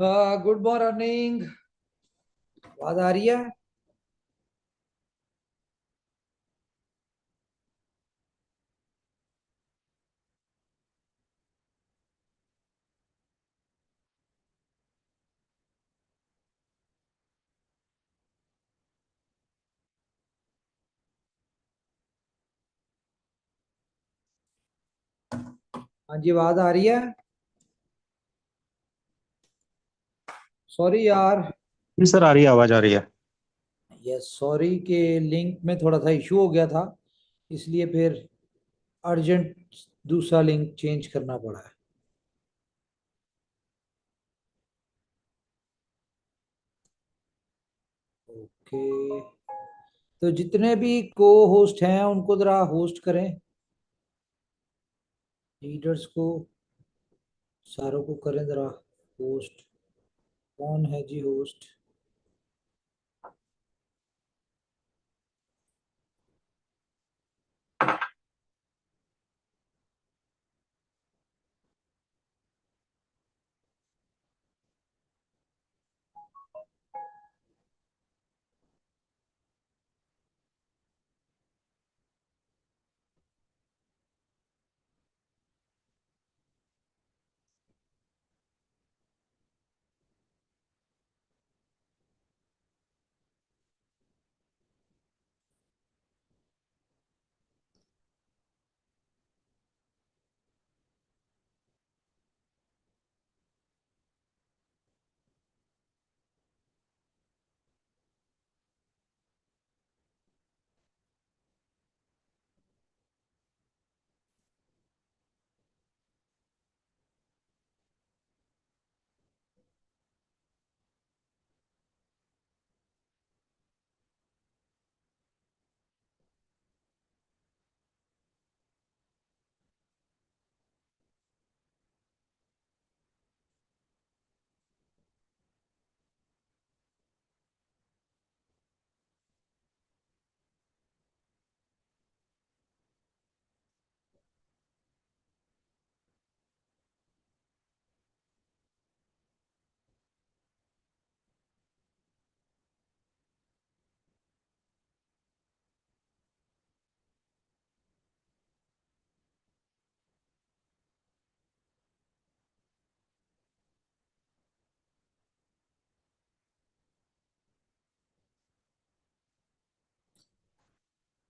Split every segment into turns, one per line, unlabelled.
Good morning. आवाज आ रही है? हाँ जी, आवाज आ रही है। सॉरी यार।
जी सर, आ रही है, आवाज आ रही है।
यस, सॉरी के लिंक में थोड़ा सा इशू हो गया था, इसलिए फिर अर्जेंट दूसरा लिंक चेंज करना पड़ा है। ओके। तो जितने भी को होस्ट हैं उनको जरा होस्ट करें, लीडर्स को, सारों को करें जरा होस्ट। कौन है जी होस्ट?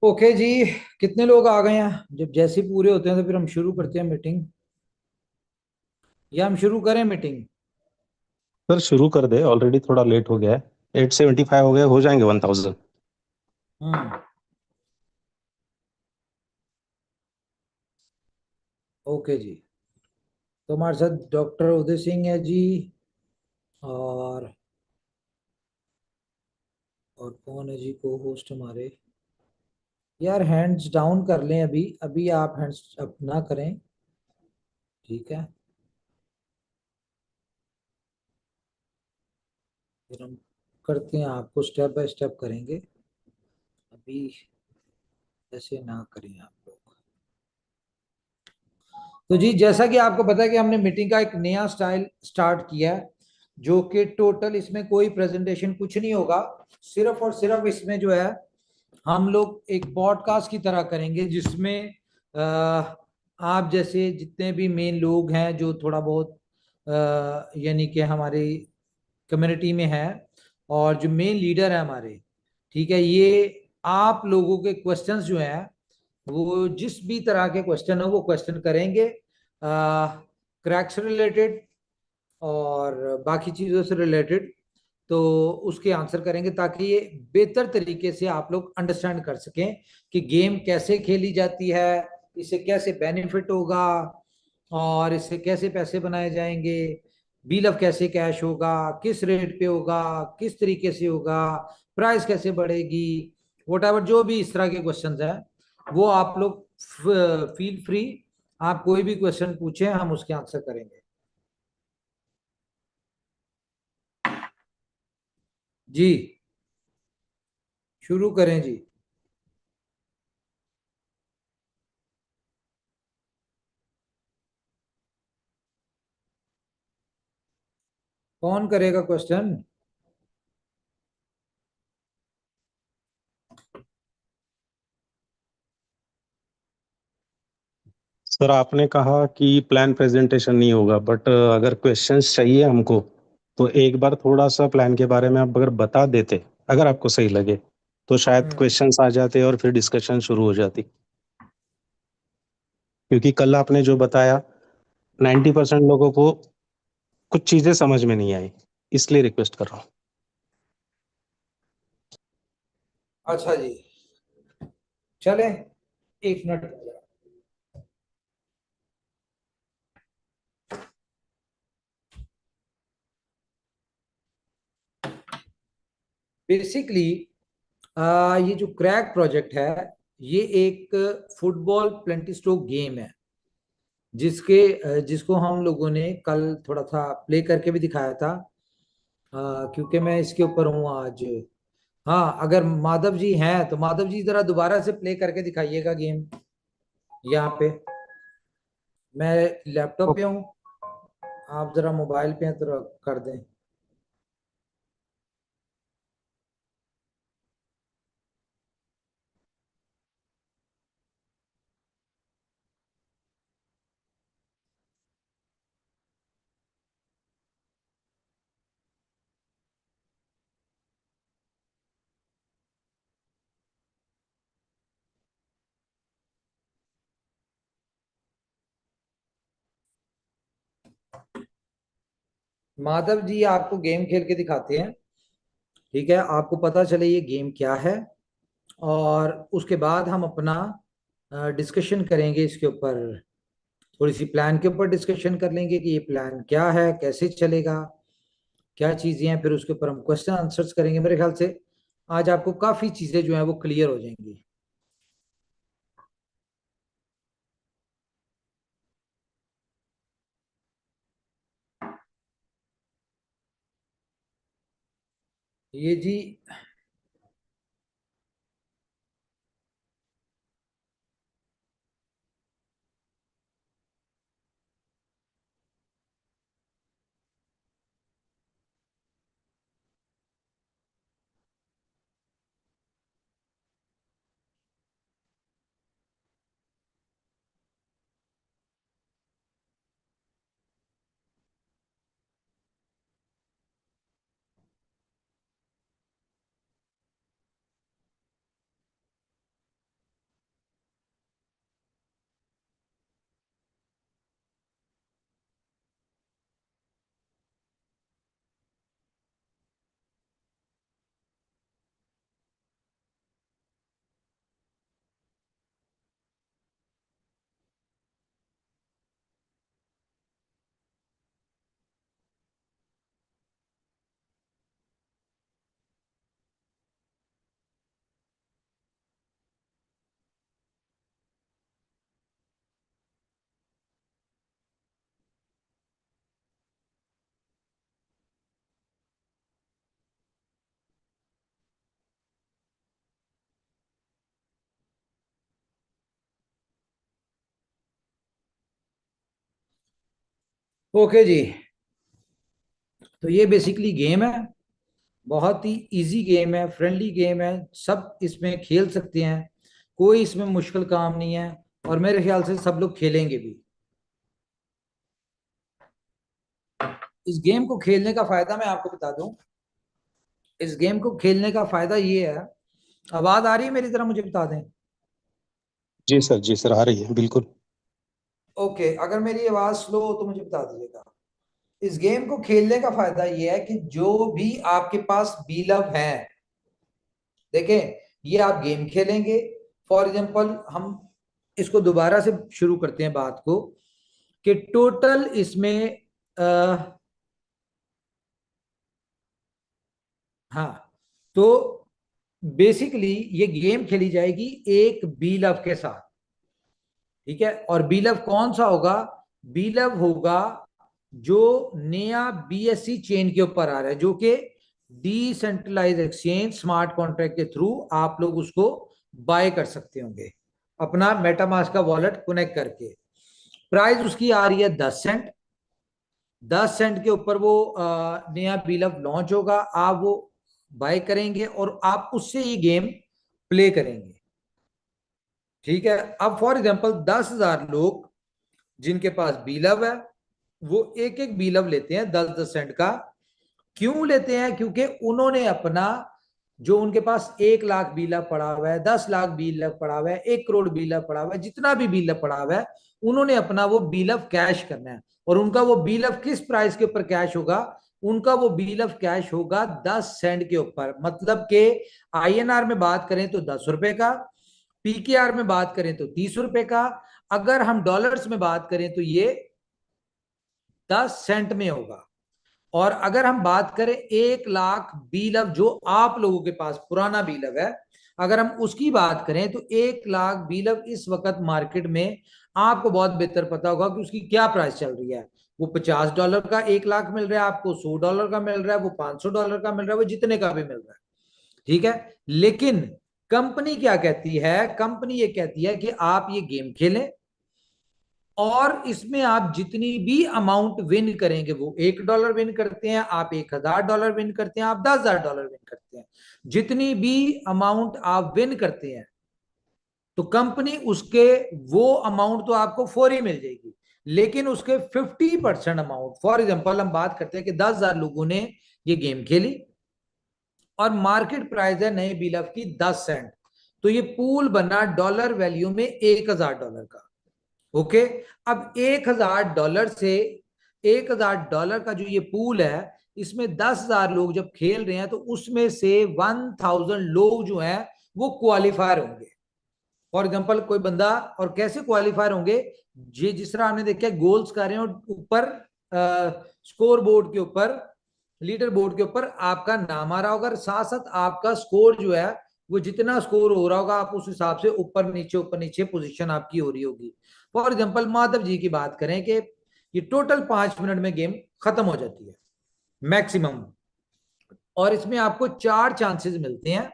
ओके जी। कितने लोग आ गए हैं? जब जैसे ही पूरे होते हैं तो फिर हम शुरू करते हैं मीटिंग, या हम शुरू करें मीटिंग?
सर शुरू कर दे, ऑलरेडी थोड़ा लेट हो गया है। 875 हो गए, हो जाएंगे 1000।
हम्म। ओके जी। तो हमारे साथ डॉक्टर उदय सिंह है जी। और कौन है जी को होस्ट हमारे? यार हैंड्स डाउन कर लें, अभी अभी आप हैंड्स अप ना करें। ठीक है, फिर हम करते हैं, आपको स्टेप बाय स्टेप करेंगे। अभी ऐसे ना करें आप लोग। तो जी, जैसा कि आपको पता है कि हमने मीटिंग का एक नया स्टाइल स्टार्ट किया है, जो कि टोटल इसमें कोई प्रेजेंटेशन कुछ नहीं होगा। सिर्फ और सिर्फ इसमें जो है, हम लोग एक पॉडकास्ट की तरह करेंगे, जिसमें आप जैसे जितने भी मेन लोग हैं जो थोड़ा बहुत यानी कि हमारी कम्युनिटी में है, और जो मेन लीडर है हमारे, ठीक है, ये आप लोगों के क्वेश्चंस जो हैं, वो जिस भी तरह के क्वेश्चन हो वो क्वेश्चन करेंगे, क्रैक से रिलेटेड और बाकी चीज़ों से रिलेटेड। तो उसके आंसर करेंगे, ताकि ये बेहतर तरीके से आप लोग अंडरस्टैंड कर सकें कि गेम कैसे खेली जाती है, इससे कैसे बेनिफिट होगा, और इससे कैसे पैसे बनाए जाएंगे, बिल ऑफ कैसे कैश होगा, किस रेट पे होगा, किस तरीके से होगा, प्राइस कैसे बढ़ेगी, वट एवर जो भी इस तरह के क्वेश्चन हैं, वो आप लोग फील फ्री, आप कोई भी क्वेश्चन पूछें, हम उसके आंसर करेंगे। जी, शुरू करें जी। कौन करेगा क्वेश्चन?
सर आपने कहा कि प्लान प्रेजेंटेशन नहीं होगा, बट अगर क्वेश्चंस चाहिए हमको तो एक बार थोड़ा सा प्लान के बारे में आप अगर बता देते, अगर आपको सही लगे, तो शायद
हम्म।
क्वेश्चंस आ जाते और फिर डिस्कशन शुरू हो जाती। क्योंकि कल आपने जो बताया 90% लोगों को कुछ चीजें समझ में नहीं आई, इसलिए रिक्वेस्ट कर रहा हूँ।
अच्छा जी, चले, 1 मिनट। बेसिकली ये जो क्रैक प्रोजेक्ट है, ये एक फुटबॉल प्लेंटी स्ट्रोक गेम है, जिसको हम लोगों ने कल थोड़ा सा प्ले करके भी दिखाया था। क्योंकि मैं इसके ऊपर हूँ आज। हाँ, अगर माधव जी हैं तो माधव जी जरा दोबारा से प्ले करके दिखाइएगा गेम यहाँ पे। मैं लैपटॉप पे हूँ, आप जरा मोबाइल पे हैं तो कर दें। माधव जी आपको गेम खेल के दिखाते हैं, ठीक है, आपको पता चले ये गेम क्या है, और उसके बाद हम अपना डिस्कशन करेंगे इसके ऊपर। थोड़ी सी प्लान के ऊपर डिस्कशन कर लेंगे कि ये प्लान क्या है, कैसे चलेगा, क्या चीजें हैं, फिर उसके ऊपर हम क्वेश्चन आंसर्स करेंगे। मेरे ख्याल से आज आपको काफी चीजें जो हैं वो क्लियर हो जाएंगी। ये जी, ओके जी, तो ये बेसिकली गेम है, बहुत ही इजी गेम है, फ्रेंडली गेम है, सब इसमें खेल सकते हैं, कोई इसमें मुश्किल काम नहीं है, और मेरे ख्याल से सब लोग खेलेंगे भी। इस गेम को खेलने का फायदा मैं आपको बता दूं। इस गेम को खेलने का फायदा ये है, आवाज आ रही है मेरी तरह, मुझे बता दें।
जी सर, जी सर, आ रही है बिल्कुल।
ओके, अगर मेरी आवाज स्लो हो तो मुझे बता दीजिएगा। इस गेम को खेलने का फायदा ये है कि जो भी आपके पास बीलव है, देखें, ये आप गेम खेलेंगे। फॉर एग्जांपल, हम इसको दोबारा से शुरू करते हैं बात को, कि टोटल इसमें हाँ, तो बेसिकली ये गेम खेली जाएगी एक बीलव के साथ, ठीक है। और बीलव कौन सा होगा? बीलव होगा जो नया बीएससी चेन के ऊपर आ रहा है, जो कि डिसेंट्रलाइज एक्सचेंज स्मार्ट कॉन्ट्रैक्ट के थ्रू आप लोग उसको बाय कर सकते होंगे, अपना मेटामास्क का वॉलेट कनेक्ट करके। प्राइस उसकी आ रही है 10 सेंट, 10 सेंट के ऊपर वो नया बिलअप लॉन्च होगा, आप वो बाय करेंगे और आप उससे ही गेम प्ले करेंगे। ठीक है, अब फॉर एग्जांपल 10,000 लोग जिनके पास बीलव है, वो एक एक बीलव लेते हैं 10-10 सेंट का। क्यों लेते हैं? क्योंकि उन्होंने अपना जो उनके पास 1 लाख बीलव पड़ा हुआ है, 10 लाख बीलव पड़ा हुआ है, 1 करोड़ बीलव पड़ा हुआ है, जितना भी बीलव पड़ा हुआ है, उन्होंने अपना वो बीलव कैश करना है। और उनका वो बीलव किस प्राइस के ऊपर कैश होगा? उनका वो बीलव कैश होगा 10 सेंट के ऊपर। मतलब के आईएनआर में बात करें तो 10 रुपए का, पीकेआर में बात करें तो 30 रुपए का, अगर हम डॉलर्स में बात करें तो ये 10 सेंट में होगा। और अगर हम बात करें 1 लाख बीलव जो आप लोगों के पास पुराना बीलव है, अगर हम उसकी बात करें तो 1 लाख बीलव इस वक्त मार्केट में आपको बहुत बेहतर पता होगा कि उसकी क्या प्राइस चल रही है। वो $50 का 1 लाख मिल रहा है आपको, $100 का मिल रहा है, वो $500 का मिल रहा है, वो जितने का भी मिल रहा है। ठीक है, लेकिन कंपनी क्या कहती है? कंपनी ये कहती है कि आप ये गेम खेलें और इसमें आप जितनी भी अमाउंट विन करेंगे, वो $1 विन करते हैं, आप $1,000 विन करते हैं, आप $10,000 विन करते हैं, जितनी भी अमाउंट आप विन करते हैं तो कंपनी उसके वो अमाउंट तो आपको फौरी मिल जाएगी, लेकिन उसके 50% अमाउंट, फॉर एग्जांपल हम बात करते हैं कि 10,000 लोगों ने ये गेम खेली और मार्केट प्राइस है नए बिलफ की 10 सेंट, तो ये पूल बना डॉलर वैल्यू में $1,000 का। ओके, अब $1,000 से $1,000 का जो ये पूल है, इसमें 10,000 लोग जब खेल रहे हैं तो उसमें से 1,000 लोग जो हैं वो क्वालिफायर होंगे। फॉर एग्जांपल कोई बंदा, और कैसे क्वालिफायर होंगे? ये जिस तरह आपने देखा गोल्स कर रहे हैं और ऊपर स्कोर बोर्ड के ऊपर, लीडर बोर्ड के ऊपर आपका नाम आ रहा होगा, साथ साथ आपका स्कोर जो है वो जितना स्कोर हो रहा होगा आप उस हिसाब से ऊपर नीचे पोजीशन आपकी हो रही होगी। फॉर एग्जांपल माधव जी की बात करें कि ये टोटल 5 मिनट में गेम खत्म हो जाती है मैक्सिमम, और इसमें आपको 4 चांसेस मिलते हैं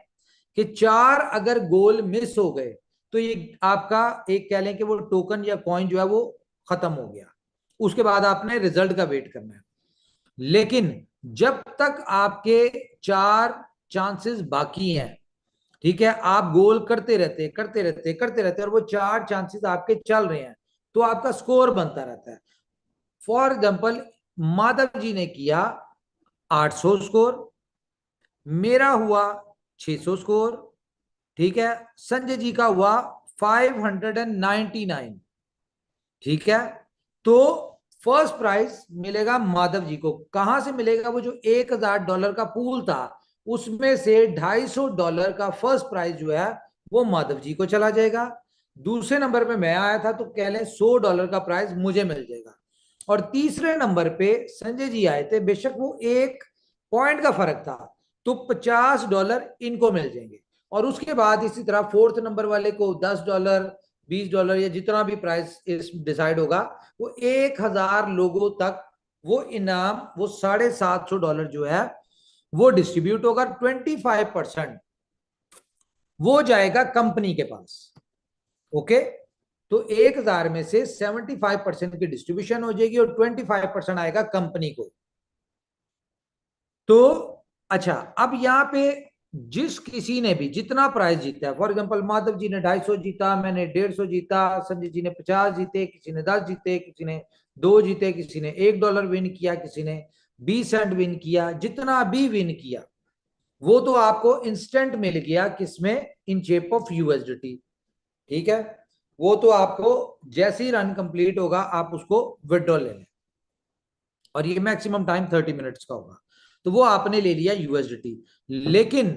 कि 4 अगर गोल मिस हो गए तो ये आपका एक कह लें कि वो टोकन या कॉइन जो है वो खत्म हो गया, उसके बाद आपने रिजल्ट का वेट करना है। लेकिन जब तक आपके 4 चांसेस बाकी हैं, ठीक है, आप गोल करते रहते और वो 4 चांसेस आपके चल रहे हैं, तो आपका स्कोर बनता रहता है। फॉर एग्जाम्पल माधव जी ने किया 800 स्कोर, मेरा हुआ 600 स्कोर, ठीक है, संजय जी का हुआ 599। ठीक है, तो फर्स्ट प्राइज मिलेगा माधव जी को। कहां से मिलेगा? वो जो $1,000 का पूल था उसमें से $250 का फर्स्ट प्राइज जो है वो माधव जी को चला जाएगा। दूसरे नंबर पे मैं आया था तो कह लें $100 का प्राइज मुझे मिल जाएगा। और तीसरे नंबर पे संजय जी आए थे, बेशक वो 1 पॉइंट का फर्क था, तो $50 इनको मिल जाएंगे। और उसके बाद इसी तरह फोर्थ नंबर वाले को $10, $20 या जितना भी प्राइस डिसाइड होगा, वो 1,000 लोगों तक वो इनाम, वो $750 जो है वो डिस्ट्रीब्यूट होगा। 25% वो जाएगा कंपनी के पास। ओके, तो 1,000 में से 75% की डिस्ट्रीब्यूशन हो जाएगी और 25% आएगा कंपनी को। तो अच्छा, अब यहां पे जिस किसी ने भी जितना प्राइस जीता है, फॉर एग्जांपल माधव जी ने 250 जीता, मैंने 150 जीता, संजय जी ने 50 जीते, किसी ने 10 जीते, किसी ने 2 जीते, किसी ने $1 विन किया, किसी ने 20 सेंट विन किया, जितना भी विन किया वो तो आपको इंस्टेंट मिल गया, किसमें? In shape of USDT. ठीक है, वो तो आपको जैसे ही रन कंप्लीट होगा आप उसको विड्रॉ ले लें, और ये मैक्सिमम टाइम 30 मिनट्स का होगा। तो वो आपने ले लिया यूएसडीटी। लेकिन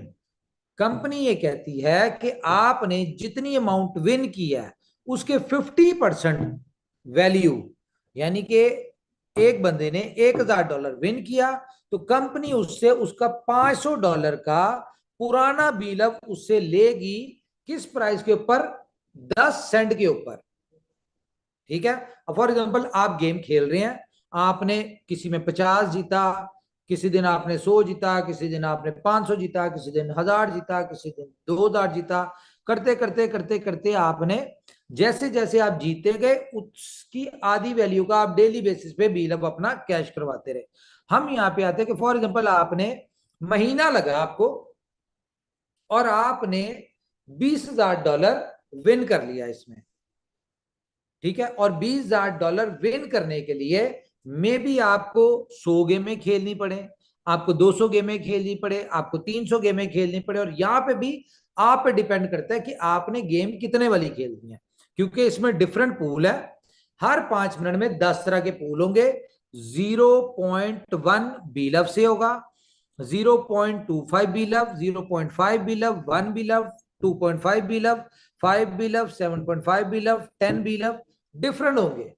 कंपनी ये कहती है कि आपने जितनी अमाउंट विन की है उसके 50% वैल्यू, यानी कि एक बंदे ने $1,000 विन किया तो कंपनी उससे उसका $500 का पुराना बिलअप उससे लेगी। किस प्राइस के ऊपर? 10 सेंट के ऊपर। ठीक है, अब फॉर एग्जांपल आप गेम खेल रहे हैं, आपने किसी में 50 जीता, किसी दिन आपने 100 जीता, किसी दिन आपने 500 जीता, किसी दिन 1,000 जीता, किसी दिन 2,000 जीता, करते करते करते करते आपने जैसे जैसे आप जीते गए उसकी आधी वैल्यू का आप डेली बेसिस पे बिल अब अपना कैश करवाते रहे। हम यहाँ पे आते हैं कि फॉर एग्जांपल आपने महीना लगा आपको और आपने $20,000 विन कर लिया इसमें, ठीक है। और $20,000 विन करने के लिए मे बी आपको 100 गेमें खेलनी पड़े, आपको 200 गेमें खेलनी पड़े, आपको 300 गेमें खेलनी पड़े। और यहाँ पे भी आप पे डिपेंड करता है कि आपने गेम कितने वाली खेलनी है, क्योंकि इसमें डिफरेंट पूल है। हर 5 मिनट में 10 तरह के पूल होंगे। 0.1 बीलव से होगा, 0.25 बीलव, 0.5 बीलव, 1 बीलव, 2.5 बीलव, 5 बीलव, 7.5 बीलव, 10 बीलव, डिफरेंट होंगे,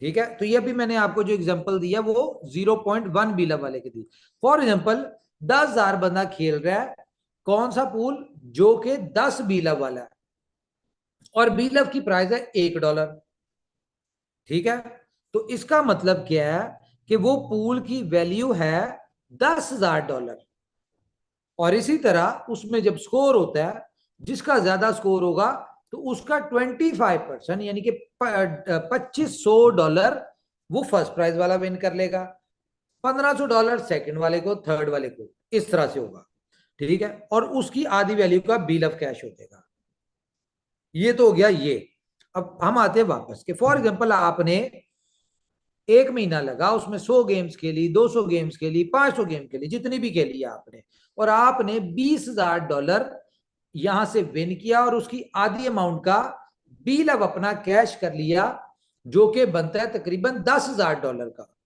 ठीक है। तो ये भी मैंने आपको जो एग्जांपल दिया वो 0.1 बीलव वाले के दी। फॉर एग्जांपल 10,000 बंदा खेल रहा है, कौन सा पूल, जो कि 10 बीलव वाला है, और बीलव की प्राइस है $1, ठीक है। तो इसका मतलब क्या है कि वो पूल की वैल्यू है $10,000। और इसी तरह उसमें जब स्कोर होता है, जिसका ज्यादा स्कोर होगा तो उसका 25% यानी कि $2,500 वो फर्स्ट प्राइज वाला विन कर लेगा, $1,500 सेकंड वाले को, थर्ड वाले को, इस तरह से होगा, ठीक है। और उसकी आधी वैल्यू का बिल ऑफ कैश हो जाएगा। ये तो हो गया ये। अब हम आते हैं वापस कि फॉर एग्जांपल आपने एक महीना लगा, उसमें 100 गेम्स खेली, 200 गेम्स खेली, 500 गेम खेली, जितनी भी खेली आपने, और आपने $20,000 यहां से विन किया और उसकी आधी अमाउंट का बिल अब अपना कैश कर लिया, जो कि बनता है तकरीबन $10,000 का।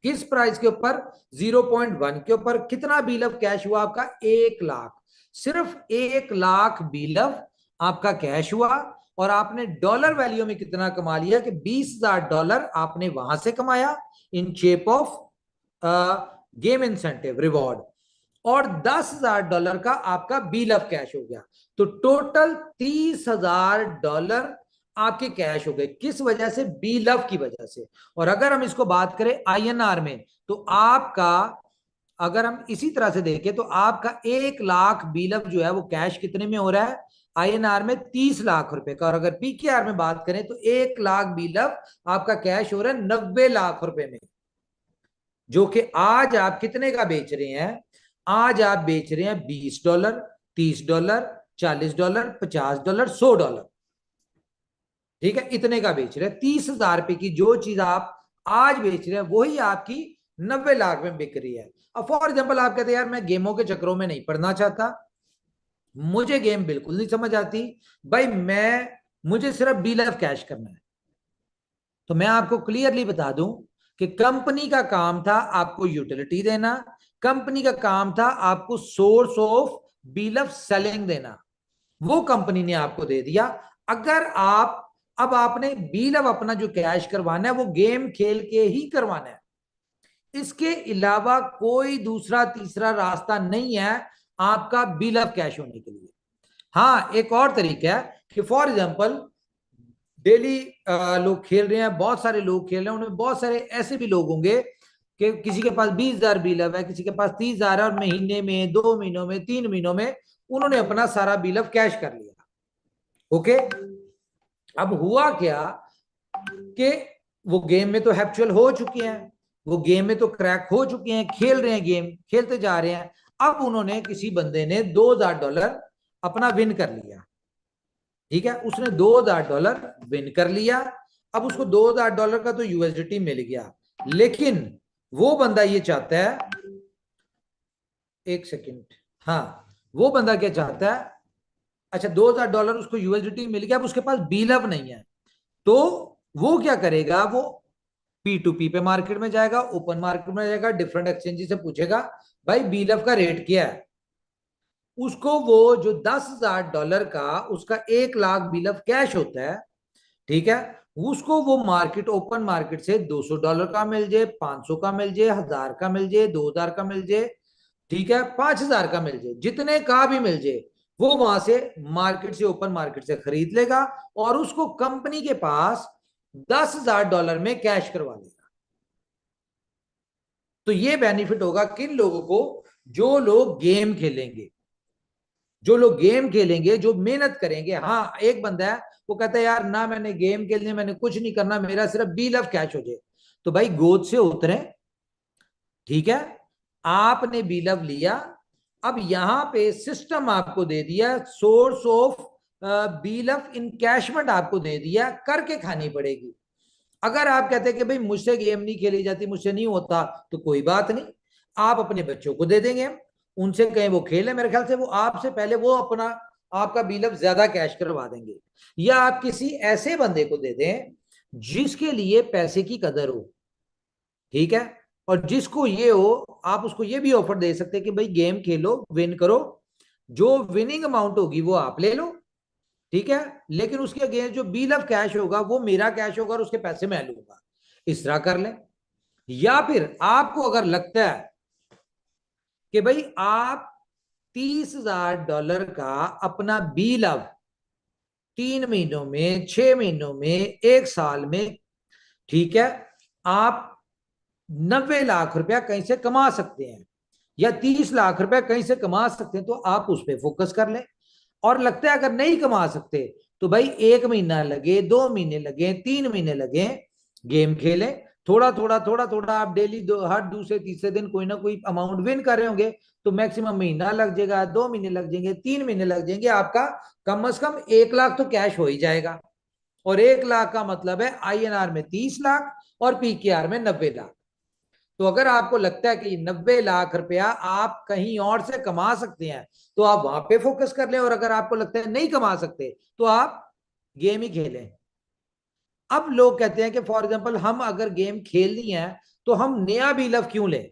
किस प्राइस के ऊपर, 0.1 के ऊपर। कितना बिल ऑफ कैश हुआ आपका, 1 लाख। सिर्फ 1 लाख बिल ऑफ आपका कैश हुआ। और आपने डॉलर वैल्यू में कितना कमा लिया कि $20,000 आपने वहां से कमाया in shape of game incentive reward, और $10,000 का आपका बिल ऑफ कैश हो गया। तो टोटल $30,000 आपके कैश हो गए। किस वजह से, बिल ऑफ की वजह से। और अगर हम इसको बात करें INR में, तो आपका, अगर हम इसी तरह से देखें तो आपका 1 लाख बिल ऑफ जो है वो कैश कितने में हो रहा है, INR में 30 लाख रुपए का। और अगर PKR में बात करें तो 1 लाख बिल ऑफ आपका कैश हो रहा है 90 लाख रुपए में, जो कि आज आप कितने का बेच रहे हैं, आज आप बेच रहे हैं $20, $30, $40, $50, $100, ठीक है। इतने का बेच रहे हैं। 30,000 रुपए की जो चीज आप आज बेच रहे हैं वही आपकी 90 लाख में बिक रही है। अब फॉर एग्जाम्पल आप कहते हैं यार मैं गेमों के चक्रों में नहीं पड़ना चाहता, मुझे गेम बिल्कुल नहीं समझ आती भाई, मुझे सिर्फ बिल ऑफ कैश करना है। तो मैं आपको क्लियरली बता दूं कि कंपनी का काम था आपको यूटिलिटी देना, कंपनी का काम था आपको source of bill of selling देना, वो कंपनी ने आपको दे दिया। अगर आप, अब आपने बिल ऑफ अपना जो कैश करवाना है वो गेम खेल के ही करवाना है, इसके अलावा कोई दूसरा तीसरा रास्ता नहीं है आपका बिल ऑफ कैश होने के लिए। हाँ, एक और तरीका है कि फॉर एग्जांपल डेली लोग खेल रहे हैं, बहुत सारे लोग खेल रहे हैं, उनमें बहुत सारे ऐसे भी लोग होंगे कि किसी के पास 20,000 बिल ऑफ है, किसी के पास 30,000 है, और महीने में, 2 महीनों में, 3 महीनों में उन्होंने अपना सारा बिल ऑफ कैश कर लिया। ओके, अब हुआ क्या कि वो गेम में तो हैप्चुअल हो चुके हैं, वो गेम में तो क्रैक हो चुके हैं, खेल रहे हैं, गेम खेलते जा रहे हैं। अब उन्होंने, किसी बंदे ने $2,000 अपना विन कर लिया, ठीक है। उसने $2,000 विन कर लिया। अब उसको $2,000 का तो USDT मिल गया, लेकिन वो बंदा ये चाहता है, एक सेकेंड, हाँ, वो बंदा क्या चाहता है, अच्छा $2,000 उसको USDT मिल गया, अब उसके पास बिलअप नहीं है, तो वो क्या करेगा, वो P2P पे मार्केट में जाएगा, ओपन मार्केट में जाएगा, डिफरेंट एक्सचेंज से पूछेगा भाई बिलअप का रेट क्या है। उसको वो जो $10,000 का उसका 1 लाख बिलअप कैश होता है, ठीक है, उसको वो मार्केट, ओपन मार्केट से $200 का मिल जाए, 500 का मिल जाए, 1,000 का मिल जाए, 2,000 का मिल जाए, ठीक है, 5,000 का मिल जाए, जितने का भी मिल जाए, वो वहां से मार्केट से, ओपन मार्केट से खरीद लेगा और उसको कंपनी के पास $10,000 में कैश करवा लेगा। तो ये बेनिफिट होगा किन लोगों को, जो लोग गेम खेलेंगे, जो लोग गेम खेलेंगे, जो मेहनत करेंगे, हाँ एक बंदा है वो कहता है यार ना मैंने गेम खेलने, मैंने कुछ नहीं करना, मेरा सिर्फ बी लव कैश हो जाए, तो भाई गोद से उतरे, ठीक है, आपने बी लव लिया, अब यहां पे सिस्टम आपको दे दिया, source of B love encashment आपको दे दिया, करके खानी पड़ेगी। अगर आप कहते हैं कि भाई मुझसे गेम नहीं खेली जाती, मुझसे नहीं होता, तो कोई बात नहीं, आप अपने बच्चों को दे देंगे, उनसे कहें वो खेले, मेरे ख्याल से वो आपसे पहले वो अपना आपका बिलअप ज्यादा कैश करवा देंगे। या आप किसी ऐसे बंदे को दे दें जिसके लिए पैसे की कदर हो, ठीक है, और जिसको ये हो, आप उसको ये भी ऑफर दे सकते हैं कि भाई गेम खेलो, विन करो, जो विनिंग अमाउंट होगी वो आप ले लो, ठीक है, लेकिन उसके अगेंस्ट जो बिल ऑफ कैश होगा वो मेरा कैश होगा और उसके पैसे मैं लूंगा, इस तरह कर लें। या फिर आपको अगर लगता है कि भाई आप $30,000 का अपना बिल ऑफ 3 महीनों में, 6 महीनों में, 1 साल में, ठीक है, आप 90 लाख रुपया कहीं से कमा सकते हैं या 30 लाख रुपया कहीं से कमा सकते हैं, तो आप उस पर फोकस कर लें। और लगता है अगर नहीं कमा सकते तो भाई 1 महीना लगे, 2 महीने लगे, 3 महीने लगे, गेम खेलें, थोड़ा थोड़ा थोड़ा थोड़ा आप डेली हर दूसरे तीसरे दिन कोई ना कोई अमाउंट विन कर रहे होंगे, तो मैक्सिमम महीना लग जाएगा, 2 महीने लग जाएंगे, 3 महीने लग जाएंगे, आपका कम से कम 1 लाख तो कैश हो ही जाएगा। और 1 लाख का मतलब है INR में 30 लाख और PKR में 90 लाख। तो अगर आपको लगता है कि 90 लाख रुपया आप कहीं और से कमा सकते हैं, तो आप वहां पे फोकस कर लें, और अगर आपको लगता है नहीं कमा सकते तो आप गेम ही खेलें। अब लोग कहते हैं कि फॉर एग्जांपल हम अगर गेम खेलनी है तो हम नया बीलअप क्यों लें,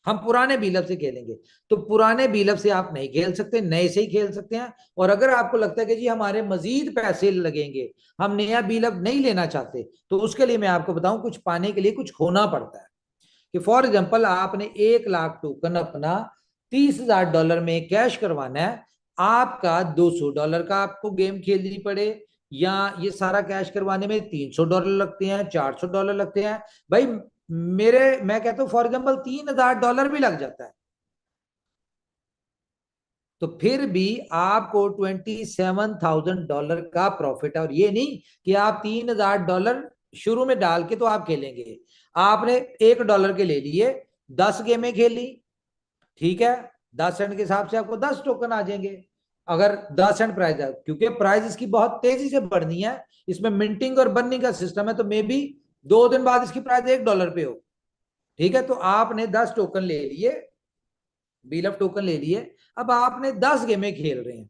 हम पुराने बीलअप से खेलेंगे। तो पुराने बीलअप से आप नहीं खेल सकते, नए से ही खेल सकते हैं। और अगर आपको लगता है कि जी हमारे मजीद पैसे लगेंगे, हम नया बीलअप नहीं लेना चाहते, तो उसके लिए मैं आपको बताऊं, कुछ पाने के लिए कुछ खोना पड़ता है। कि फॉर एग्जाम्पल आपने 1 लाख टोकन अपना $30,000 में कैश करवाना है, आपका $200 का आपको गेम खेलनी पड़े, या ये सारा कैश करवाने में $300 लगते हैं, $400 लगते हैं, भाई मैं कहता हूं फॉर एग्जाम्पल $3,000 भी लग जाता है, तो फिर भी आपको $27,000 का प्रॉफिट है। और ये नहीं कि आप $3,000 शुरू में डाल के तो आप खेलेंगे, आपने $1 के ले लिए, 10 गेमें खेली, ठीक है, 10 सेंट के हिसाब से आपको 10 टोकन आ जाएंगे। अगर 10 सेंट प्राइस है, क्योंकि प्राइस इसकी बहुत तेजी से बढ़नी है, इसमें मिंटिंग और बर्निंग का सिस्टम है, तो मे बी 2 दिन बाद इसकी प्राइस $1 पे हो, ठीक है। तो आपने 10 टोकन ले लिए, बिल ऑफ टोकन ले लिए, अब आपने 10 गेमें खेल रहे हैं,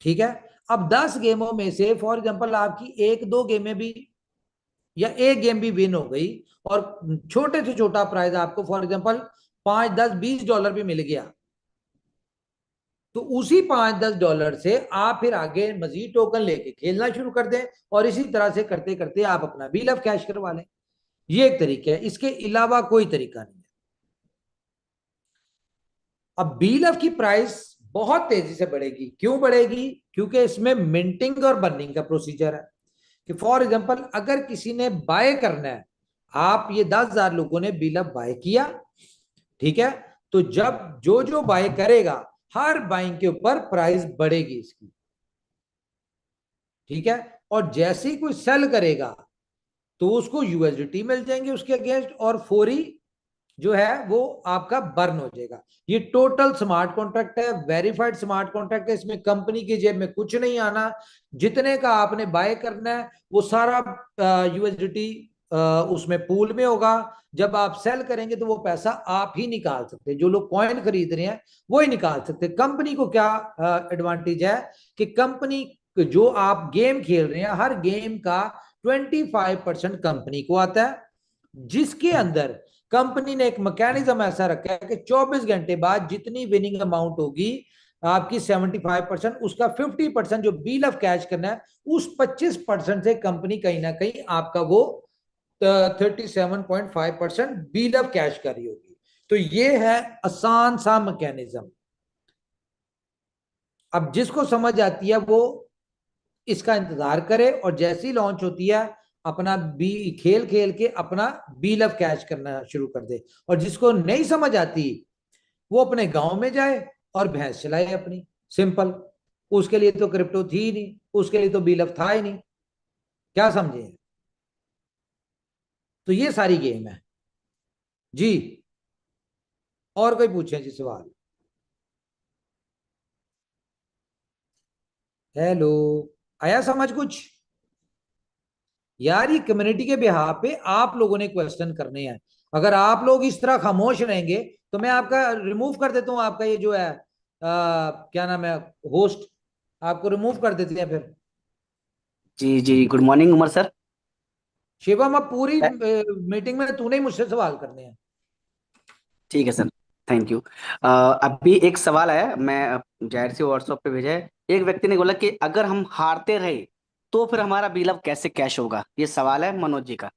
ठीक है। अब 10 गेमों में से फॉर एग्जांपल आपकी 1-2 गेमें भी या एक गेम भी विन हो गई, और छोटे से छोटा प्राइज आपको फॉर एग्जांपल $5, $10, $20 भी मिल गया, तो उसी $5-10 से आप फिर आगे मजीद टोकन लेके खेलना शुरू कर दें, और इसी तरह से करते करते आप अपना बिल ऑफ कैश करवा लें। ये एक तरीका है, इसके अलावा कोई तरीका नहीं है। अब बिल ऑफ की प्राइस बहुत तेजी से बढ़ेगी, क्यों बढ़ेगी, क्योंकि इसमें मिंटिंग और बर्निंग का प्रोसीजर है। कि फॉर एग्जांपल अगर किसी ने बाय करना है, आप ये 10,000 लोगों ने बिल ऑफ बाय किया, ठीक है, तो जब जो जो बाय करेगा, हर बाइंग के ऊपर प्राइस बढ़ेगी इसकी, ठीक है। और जैसे ही कोई सेल करेगा तो उसको USDT मिल जाएंगे उसके अगेंस्ट, और फौरी जो है वो आपका बर्न हो जाएगा। ये टोटल स्मार्ट कॉन्ट्रैक्ट है, वेरीफाइड स्मार्ट कॉन्ट्रैक्ट है, इसमें कंपनी की जेब में कुछ नहीं आना, जितने का आपने बाय करना है वो सारा USDT उसमें पूल में होगा। जब आप सेल करेंगे तो वो पैसा आप ही निकाल सकते हैं, जो लोग कॉइन खरीद रहे हैं वो ही निकाल सकते हैं। कंपनी को क्या एडवांटेज है कि कंपनी जो आप गेम खेल रहे हैं, हर गेम का 25% कंपनी को आता है, जिसके अंदर कंपनी ने एक मैकेनिज्म ऐसा रखा है कि 24 घंटे बाद जितनी विनिंग अमाउंट होगी आपकी 75%, उसका 50% जो बिल ऑफ कैश करना है, उस 25% से कंपनी कहीं ना कहीं आपका वो 37.5% बिल ऑफ कैश कर रही होगी। तो ये है आसान सा मैकेनिज्म। अब जिसको समझ आती है वो इसका इंतजार करे, और जैसी लॉन्च होती है अपना बी खेल खेल के अपना बिल ऑफ कैश करना शुरू कर दे। और जिसको नहीं समझ आती वो अपने गांव में जाए, और भैंस चलाए अपनी, सिंपल। उसके लिए तो क्रिप्टो थी ही नहीं, उसके लिए तो बीलफ था ही नहीं। क्या समझे? तो ये सारी गेम है जी। और कोई पूछे जी सवाल? हेलो, आया समझ कुछ? यार ये कम्युनिटी के बिहाफ पे आप लोगों ने क्वेश्चन करने हैं। अगर आप लोग इस तरह खामोश रहेंगे तो मैं आपका रिमूव कर देता हूं, आपका ये जो है क्या नाम है, होस्ट, आपको रिमूव कर देते हैं फिर।
जी जी, good morning Umar sir.
Shivam, अब पूरी मीटिंग में तूने ही मुझसे सवाल करने हैं।
ठीक है सर, थैंक यू। अभी एक सवाल आया, मैं जाहिर से व्हाट्सएप पे भेजा है। एक व्यक्ति ने बोला कि अगर हम हारते रहे तो फिर हमारा बिल अब कैसे कैश होगा, ये सवाल है मनोज जी का।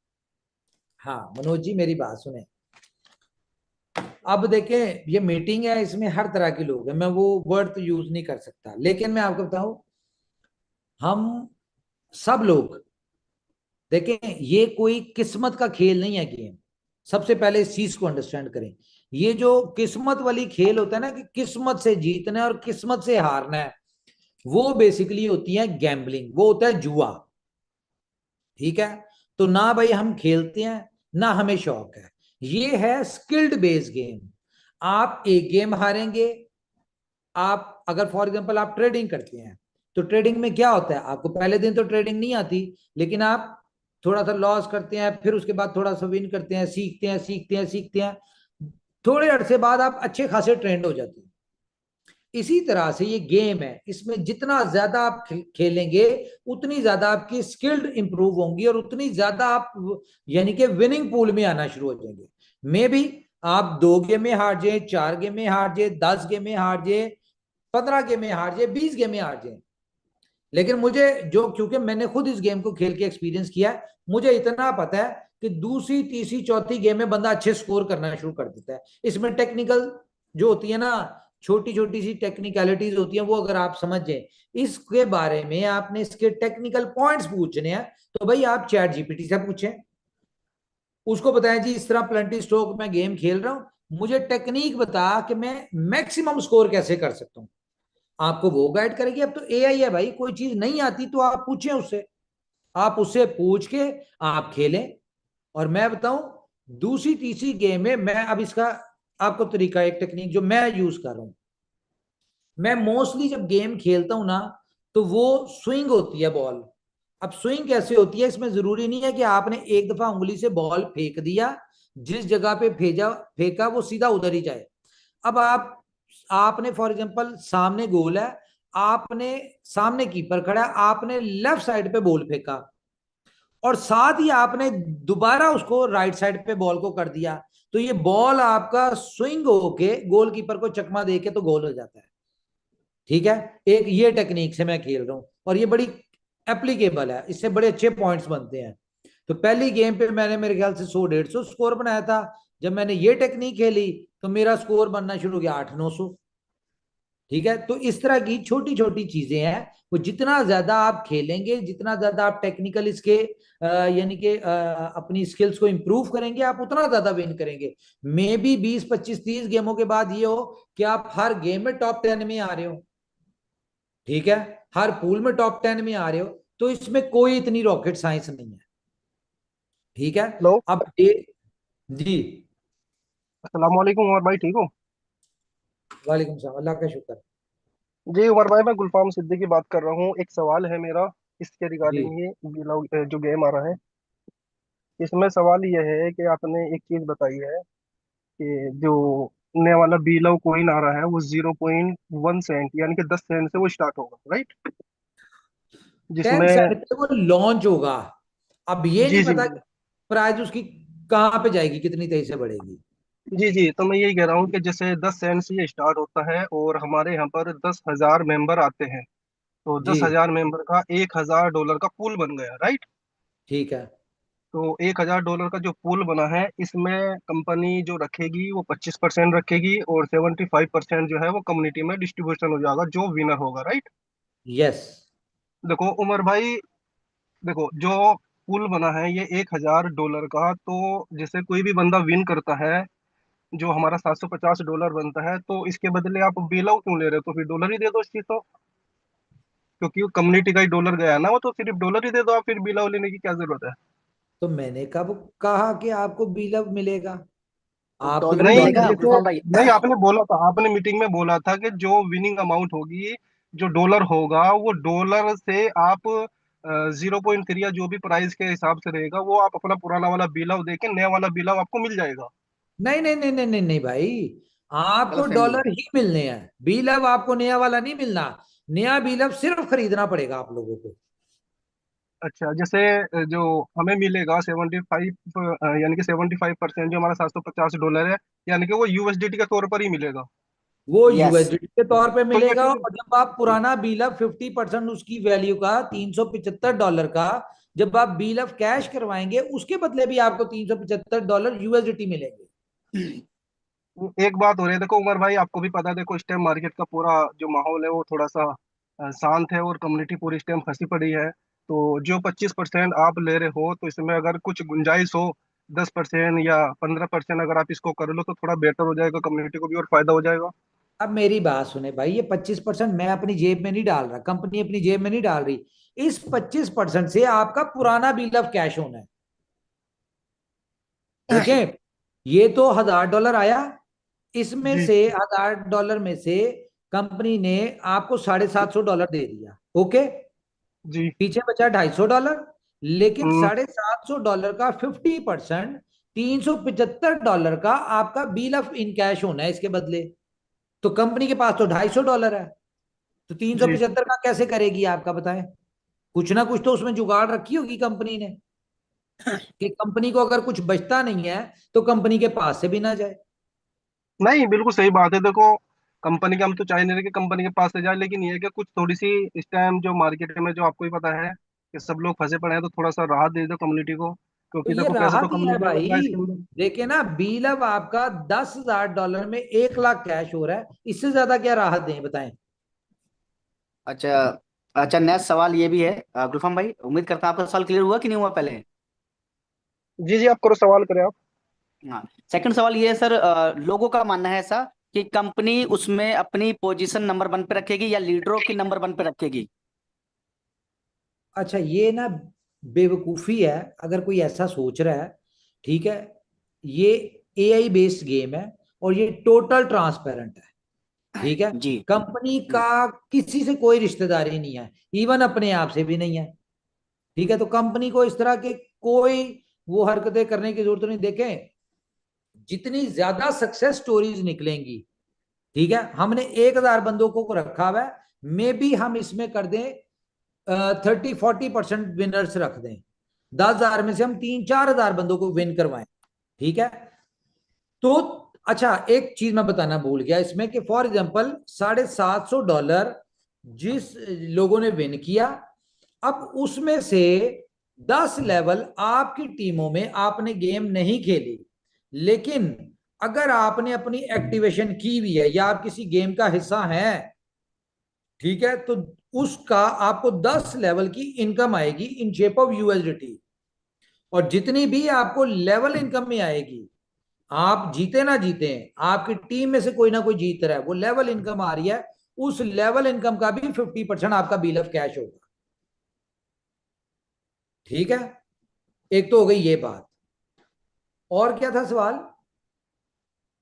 हाँ मनोज जी, मेरी बात सुने। अब देखें, ये मीटिंग है, इसमें हर तरह के लोग हैं, मैं वो वर्ड तो यूज नहीं कर सकता, लेकिन मैं आपको बताऊं, हम सब लोग देखें, ये कोई किस्मत का खेल नहीं है गेम। सबसे पहले इस चीज को अंडरस्टैंड करें। ये जो किस्मत वाली खेल होता है ना, कि किस्मत से जीतना है और किस्मत से हारना है, वो बेसिकली होती है गैम्बलिंग, वो होता है जुआ। ठीक है? तो ना भाई हम खेलते हैं, ना हमें शौक है। ये है स्किल्ड बेस्ड गेम। आप एक गेम हारेंगे। आप अगर फॉर एग्जांपल आप ट्रेडिंग करते हैं, तो ट्रेडिंग में क्या होता है, आपको पहले दिन तो ट्रेडिंग नहीं आती, लेकिन आप थोड़ा सा लॉस करते हैं, फिर उसके बाद थोड़ा सा विन करते हैं, सीखते हैं सीखते हैं सीखते हैं, थोड़े अरसे बाद आप अच्छे खासे ट्रेंड हो जाते हैं। इसी तरह से ये गेम है, इसमें जितना ज्यादा आप खेलेंगे, उतनी ज्यादा आपकी स्किल्ड इंप्रूव होंगी और उतनी ज्यादा आप यानी कि विनिंग पूल में आना शुरू हो जाएंगे। मे भी आप 2 गेम में हार जाए, 4 गेम में हार जाए, 10 गेम में हार जाए, 15 गेम में हार जाए, 20 गेम में हार जाए, लेकिन मुझे जो, क्योंकि मैंने खुद इस गेम को खेल के एक्सपीरियंस किया है, मुझे इतना पता है कि दूसरी तीसरी चौथी गेम में बंदा अच्छे स्कोर करना शुरू कर देता है। इसमें टेक्निकल जो होती है ना, छोटी छोटी सी टेक्निकलिटीज होती है, वो अगर आप समझ जाए, इसके बारे में आपने इसके टेक्निकल पॉइंट्स पूछने हैं, तो भाई आप चैट जीपीटी से पूछें। उसको बताएं जी इस तरह प्लेंटी स्ट्रोक में गेम खेल रहा हूं, मुझे टेक्निक बता कि मैं मैक्सिमम स्कोर कैसे कर सकता हूं। आपको वो गाइड करेगी। अब तो एआई है भाई, कोई चीज नहीं आती तो आप पूछें उससे, आप उससे पूछ के आप खेलें। और मैं बताऊं, दूसरी तीसरी गेम में मैं अब इसका आपको तरीका, एक टेक्निक जो मैं यूज कर रहा हूं, मैं मोस्टली जब गेम खेलता हूं ना, तो वो स्विंग होती है बॉल। अब स्विंग कैसे होती है, इसमें जरूरी नहीं है कि आपने एक दफा उंगली से बॉल फेंक दिया, जिस जगह पे भेजा फेंका वो सीधा उधर ही जाए। अब आपने फॉर एग्जांपल सामने गोल है, आपने सामने कीपर खड़ा है, आपने लेफ्ट साइड पे बॉल फेंका, और साथ ही आपने दोबारा उसको राइट साइड पे बॉल को कर दिया, तो ये बॉल आपका स्विंग होके गोलकीपर को चकमा दे के तो गोल हो जाता है। ठीक है? एक ये टेक्निक से मैं खेल रहा हूं, और ये बड़ी एप्लीकेबल है, इससे बड़े अच्छे पॉइंट्स बनते हैं। तो पहली गेम पे मैंने मेरे ख्याल से 100-150 स्कोर बनाया था। जब मैंने ये टेक्निक खेली तो मेरा स्कोर बनना शुरू हो गया 800-900। ठीक है? तो इस तरह की छोटी छोटी चीजें हैं, वो जितना ज्यादा आप खेलेंगे, जितना ज्यादा आप टेक्निकल इसके यानी कि अपनी स्किल्स को इंप्रूव करेंगे, आप उतना ज्यादा विन करेंगे। मे बी 20 25 30 गेमों के बाद ये हो कि आप हर गेम में टॉप 10 में आ रहे हो। ठीक है? हर पूल में टॉप 10 में आ रहे हो, तो इसमें कोई इतनी रॉकेट साइंस नहीं है। ठीक है?
हेलो।
अब ये जी,
अस्सलाम वालेकुम उमर भाई, ठीक हो?
वालेकुम सलाम, अल्लाह का शुक्र।
जी उमर भाई, मैं गुलफाम सिद्दीकी बात कर रहा हूँ। एक सवाल है मेरा इसके
जी
रिगार्डिंग, ये जो गेम आ रहा है, इसमें सवाल ये है कि आपने एक चीज बताई है कि जो नया वाला बीलव कोइन आ रहा है वो 0.1 सेंट यानी कि 10 सेंट से वो स्टार्ट होगा, राइट?
10 सेंट
जिसमें
पे वो लॉन्च होगा। अब ये नहीं
जी जी
पता प्राइस उसकी कहाँ पे जाएगी, कितनी तेजी से बढ़ेगी।
जी जी, तो मैं यही कह रहा हूँ कि जैसे 10 सेंट से ये स्टार्ट होता है और हमारे यहाँ पर 10,000 मेंबर आते हैं, तो
जी
10,000 मेंबर का $1,000 का पूल बन गया, राइट?
ठीक है।
तो $1,000 का जो पूल बना है, इसमें कंपनी जो रखेगी वो 25% रखेगी और 75% जो है वो कम्युनिटी में डिस्ट्रीब्यूशन हो जाएगा जो विनर होगा, राइट?
यस।
देखो उमर भाई, देखो जो पूल बना है ये $1,000 का, तो जैसे कोई भी बंदा विन करता है जो हमारा $750 बनता है, तो इसके बदले आप बेल क्यों ले रहे हो? तो फिर डॉलर ही दे दो इस चीज को, क्योंकि वो कम्युनिटी का ही डॉलर गया ना, वो तो सिर्फ डॉलर ही दे दो आप, फिर बेल लेने की क्या जरूरत है?
तो मैंने कब कहा कि आपको बिलव मिलेगा? आपको
डॉलर
तो
ही
नहीं,
मिलेगा
डॉलर
गुफाम
जैसे
भाई।
नहीं, आपने बोला था, आपने मीटिंग में बोला था कि जो विनिंग अमाउंट होगी, जो डॉलर होगा, वो डॉलर से आप 0.3 या जो भी प्राइस के हिसाब से रहेगा, वो आप अपना पुराना वाला बिल देके नया वाला बिल आपको मिल जाएगा।
नहीं नहीं नहीं नहीं नहीं नहीं भाई, आपको
गलत फहमी है।
डॉलर ही मिलने हैं, बिलव आपको नया वाला नहीं मिलना। नया बिलव सिर्फ खरीदना पड़ेगा आप लोगों को।
अच्छा, जैसे जो हमें मिलेगा 75, यानी कि 75% जो हमारा $750 है, यानी कि वो यूएसडीटी के तौर पर ही मिलेगा।
वो
यस।
यूएसडीटी के तौर पे
तो ये
मिलेगा,
फिर
और जब आप पुराना बिलव 50% उसकी वैल्यू का $375 का, जब आप बिलव कैश करवाएंगे उसके बदले भी आपको $375 यूएसडीटी मिलेंगे।
एक बात हो रही है, देखो उमर भाई, आपको भी पता है, देखो इस टाइम मार्केट का पूरा जो माहौल है वो थोड़ा सा शांत है, और कम्युनिटी पूरी इस टाइम फंसी पड़ी है। तो जो 25% आप ले रहे हो, तो इसमें अगर कुछ गुंजाइश हो, 10% या 15% अगर आप इसको कर लो, तो थोड़ा बेटर हो जाएगा, कम्युनिटी को भी और फायदा हो जाएगा।
अब मेरी बात सुने भाई, ये 25% मैं अपनी जेब में नहीं डाल रहा, कंपनी अपनी जेब में नहीं डाल रही। इस 25% से आपका पुराना बिल ऑफ कैश होना है। देखें, ये तो $1000 आया, इसमें
जी
से $1000 में से कंपनी ने आपको $750 दे दिया, ओके।
जी।
पीछे बचा $250, लेकिन
हम्म।
$750 का 50%, $375 का आपका बिल ऑफ इन कैश होना है इसके बदले। तो कंपनी के पास तो $250 है, तो तीन सौ
जी।
पिछहत्तर का कैसे करेगी आपका, बताएं। कुछ ना कुछ तो उसमें जुगाड़ रखी होगी कंपनी ने, कि कंपनी को अगर कुछ बचता नहीं है तो कंपनी के पास से भी ना जाए।
नहीं, बिल्कुल सही बात है, देखो कंपनी के, हम तो चाह नहीं रहे कि कंपनी के पास से जाए, लेकिन ये है कि कुछ थोड़ी सी इस टाइम जो मार्केट में, जो आपको ही पता है कि सब लोग फंसे पड़े हैं, तो थोड़ा सा राहत दे दो कम्युनिटी को,
तो
क्योंकि
ये
देखो पैसा तो
राहत ही है
कम्युनिटी ने
भाई।
लगाया इसके अंदर।
देखिए ना, बिल अब आपका $10,000 में 1 लाख कैश हो रहा है, इससे ज्यादा क्या राहत दें, बताएं।
अच्छा। अच्छा, नेक्स्ट सवाल ये भी है गुलफाम भाई, उम्मीद करता हूँ आपका सवाल क्लियर हुआ कि नहीं हुआ पहले।
जी जी, आप करो, सवाल करें आप।
हाँ। सेकंड सवाल ये है सर, लोगों का मानना है ऐसा कि कंपनी उसमें अपनी पोजीशन नंबर 1 पे रखेगी या लीडरों की नंबर 1 पे रखेगी।
अच्छा, ये ना बेवकूफी है अगर कोई ऐसा सोच रहा है। ठीक है, ये एआई बेस्ड गेम है, और ये टोटल ट्रांसपेरेंट है। ठीक है,
जी
कंपनी
जी।
का किसी से कोई रिश्तेदारी नहीं है, इवन अपने आप से भी नहीं है। ठीक है, तो कंपनी को इस तरह के कोई वो हरकतें करने की जरूरत नहीं। देखें, जितनी ज्यादा सक्सेस स्टोरीज निकलेंगी, ठीक है, हमने 1,000 बंदों को रखा हुआ है, मे बी हम इसमें कर दें 30-40% विनर्स रख दें, 10,000 में से हम 3-4 हजार बंदों को विन करवाएं। ठीक है, तो अच्छा, एक चीज मैं बताना भूल गया इसमें, कि फॉर एग्जांपल $750 जिस लोगों ने विन किया, अब उसमें से 10 लेवल आपकी टीमों में आपने गेम नहीं खेली, लेकिन अगर आपने अपनी एक्टिवेशन की हुई है या आप किसी गेम का हिस्सा हैं, ठीक है, तो उसका आपको 10 लेवल की इनकम आएगी इन शेप ऑफ यूएसडीटी। और जितनी भी आपको लेवल इनकम में आएगी, आप जीते ना जीते, आपकी टीम में से कोई ना कोई जीत रहा है, वो लेवल इनकम आ रही है, उस लेवल इनकम का भी 50% आपका बिल ऑफ कैश होगा। ठीक है, एक तो हो गई ये बात। और क्या था सवाल?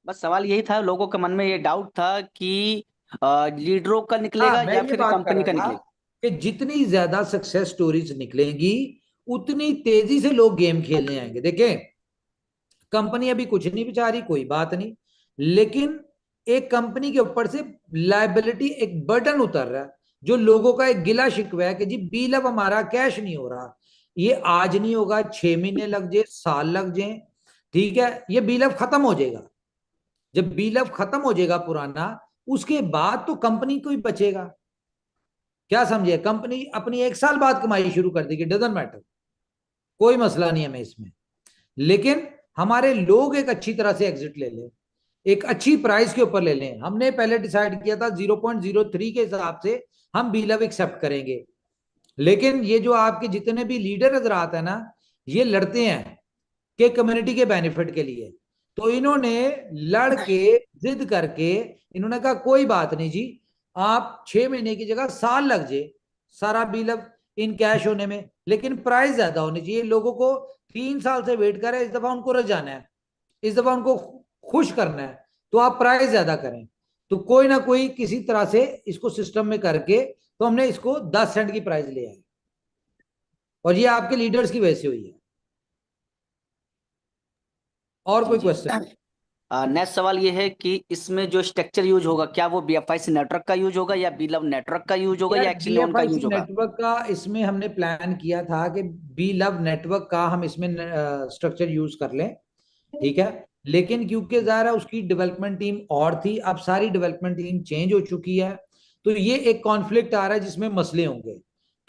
बस सवाल यही था, लोगों के मन में ये डाउट था कि लीडरों का
हाँ,
निकलेगा
मैं
या
ये
फिर
बात कर
कंपनी
रहा
का
था
निकलेगा।
कि जितनी ज्यादा सक्सेस स्टोरीज निकलेंगी, उतनी तेजी से लोग गेम खेलने आएंगे। देखें, कंपनी अभी कुछ नहीं बिचा रही, कोई बात नहीं, लेकिन एक कंपनी के ऊपर से लाइबिलिटी, एक बर्डन उतर रहा है, जो लोगों का एक गिला शिकवा है कि जी बिल अब हमारा कैश नहीं हो रहा। ये आज नहीं होगा, 6 महीने लग जाए, साल लग जाए, ठीक है, ये बिल अब खत्म हो जाएगा। जब बिल अब खत्म हो जाएगा पुराना, उसके बाद तो कंपनी को ही बचेगा। क्या समझे, कंपनी अपनी 1 साल बाद कमाई शुरू कर देगी, डजंट मैटर, कोई मसला नहीं हमें इसमें। लेकिन हमारे लोग एक अच्छी तरह से एग्जिट ले लें, एक अच्छी प्राइस के ऊपर ले लें। हमने पहले डिसाइड किया था 0.03 के हिसाब से हम बिलव एक्सेप्ट करेंगे, लेकिन ये जो आपके जितने भी लीडर नजर आते हैं ना, ये लड़ते हैं कि कम्युनिटी के बेनिफिट के लिए, तो इन्होंने लड़ के जिद करके इन्होंने कहा कोई बात नहीं जी, आप 6 महीने की जगह साल लग जाए सारा बिल अब इन कैश होने में, लेकिन प्राइस ज्यादा होनी चाहिए। लोगों को 3 साल से वेट कर रहे हैं, इस दफा उनको रजाना है, इस दफा उनको खुश करना है, तो आप प्राइस ज्यादा करें। तो कोई ना कोई किसी तरह से इसको सिस्टम में करके तो हमने इसको 10 सेंट की प्राइस ले आई, और ये आपके लीडर्स की वजह से हुई है। और
जी
कोई
जी।
क्वेश्चन?
नेक्स्ट सवाल ये है कि इसमें जो स्ट्रक्चर यूज होगा, क्या वो BFIC नेटवर्क का यूज होगा या बीलव नेटवर्क का यूज होगा
यार
या एक्सिनोन का
BFIC
यूज होगा?
नेटवर्क का इसमें हमने प्लान किया था कि बी लव नेटवर्क का हम इसमें स्ट्रक्चर यूज कर लें, ठीक है। लेकिन क्योंकि ज़ाहिर है उसकी डेवलपमेंट टीम और थी, अब सारी डेवलपमेंट टीम चेंज हो चुकी है, तो ये एक कॉन्फ्लिक्ट आ रहा है जिसमें मसले होंगे।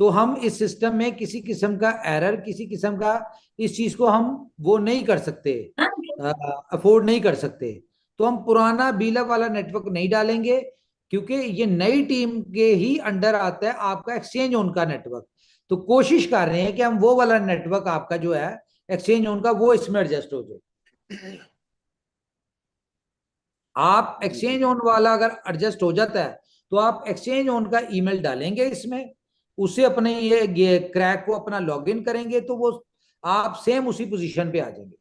तो हम इस सिस्टम में किसी किस्म का एरर, किसी किस्म का इस चीज को हम वो नहीं कर सकते, अफोर्ड नहीं कर सकते। तो हम पुराना बीलअप वाला नेटवर्क नहीं डालेंगे, क्योंकि ये नई टीम के ही अंडर आता है आपका एक्सचेंज ऑन का नेटवर्क। तो कोशिश कर रहे हैं कि हम वो वाला नेटवर्क आपका जो है एक्सचेंज ऑन का वो इसमें एडजस्ट हो जाए। आप
जी जी।
एक्सचेंज ऑन वाला अगर एडजस्ट हो जाता है तो आप एक्सचेंज ऑन का ईमेल डालेंगे इसमें, उसे अपने ये क्रैक को अपना लॉगिन करेंगे, तो वो आप सेम उसी पोजीशन पे आ जाएंगे।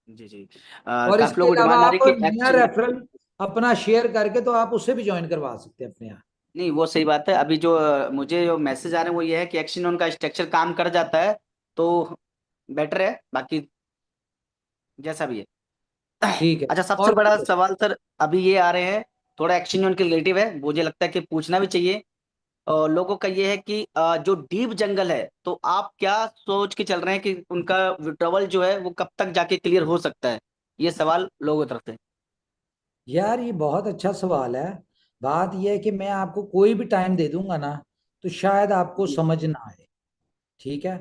जी जी।
और
काफी
इसके
लोगों को
अलावा
डिमांड आ
आप
रही है कि
नया
एक्शन।
रेफरल अपना शेयर करके तो आप उससे भी ज्वाइन करवा सकते हैं अपने यहाँ।
नहीं, वो सही बात है। अभी जो मुझे जो मैसेज आ रहे हैं वो ये है कि एक्शन उनका स्ट्रक्चर काम कर जाता है तो बेटर है, बाकी जैसा भी है।
ठीक है।
अच्छा, सबसे
और
बड़ा सवाल सर अभी ये आ रहे हैं, थोड़ा एक्शन उनके रिलेटिव है, मुझे लगता है कि पूछना भी चाहिए। लोगों का ये है कि जो डीप जंगल है, तो आप क्या सोच के चल रहे हैं कि उनका विड्रॉवल जो है वो कब तक जाके क्लियर हो सकता है? ये सवाल लोगों की तरफ से।
यार ये बहुत अच्छा सवाल है। बात यह है कि मैं आपको कोई भी टाइम दे दूंगा ना, तो शायद आपको
जी
समझ ना आए, ठीक है।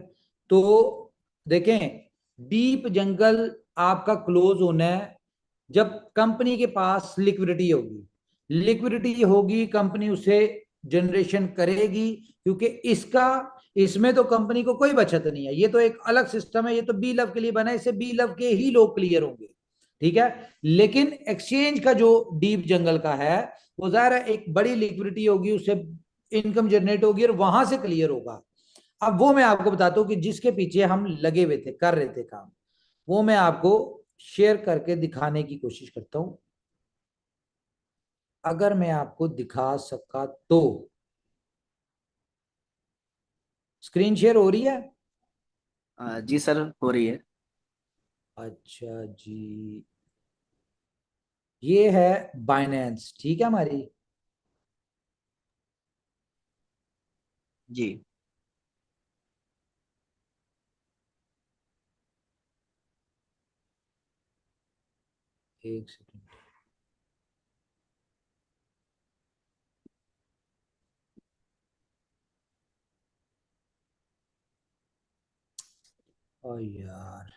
तो देखें, डीप जंगल आपका क्लोज होना है जब कंपनी के पास लिक्विडिटी होगी। लिक्विडिटी होगी, कंपनी उसे जनरेशन करेगी, क्योंकि इसका इसमें तो कंपनी को कोई बचत नहीं है, ये तो एक अलग सिस्टम है, ये तो बी लव के लिए बना है, इससे बी लव के ही लोग क्लियर होंगे, ठीक है। लेकिन एक्सचेंज का जो डीप जंगल का है, वो जाहिर है एक बड़ी लिक्विडिटी होगी, उससे इनकम जनरेट होगी और वहां से क्लियर होगा। अब वो मैं आपको बताता हूँ कि जिसके पीछे हम लगे हुए थे, कर रहे थे काम, वो मैं आपको शेयर करके दिखाने की कोशिश करता हूं, अगर मैं आपको दिखा सका तो। स्क्रीन शेयर हो रही है?
जी सर, हो रही है।
अच्छा जी, ये है बाइनेंस, ठीक है हमारी।
जी।
एक सेकंड। ओ यार,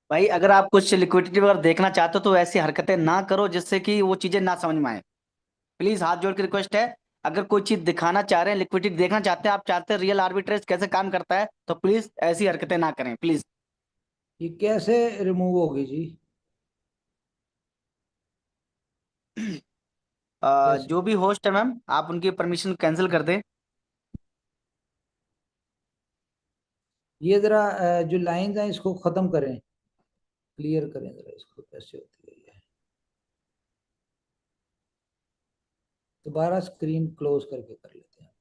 भाई, अगर आप कुछ लिक्विडिटी वगैरह देखना चाहते हो तो ऐसी हरकतें ना करो जिससे कि वो चीजें ना समझ में आए। प्लीज, हाथ जोड़ के रिक्वेस्ट है। अगर कोई चीज दिखाना चाह रहे हैं, लिक्विडिटी देखना चाहते हैं, आप चाहते हैं रियल आर्बिट्रेज कैसे काम करता है, तो प्लीज ऐसी हरकतें ना करें प्लीज।
ये कैसे रिमूव होगी जी? कैसे?
जो भी होस्ट है मैम, आप उनकी परमिशन कैंसिल कर दें।
ये जरा जो लाइंस हैं इसको खत्म करें, क्लियर करें जरा इसको, कैसे होती है ये। दोबारा स्क्रीन क्लोज करके कर लेते हैं।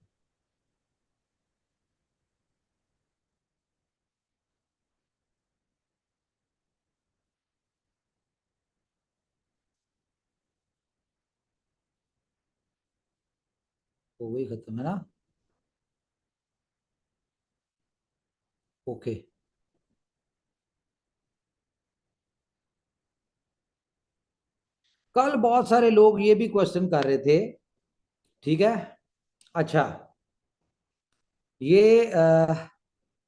हो गई खत्म, है ना? ओके। कल बहुत सारे लोग ये भी क्वेश्चन कर रहे थे, ठीक है। अच्छा, ये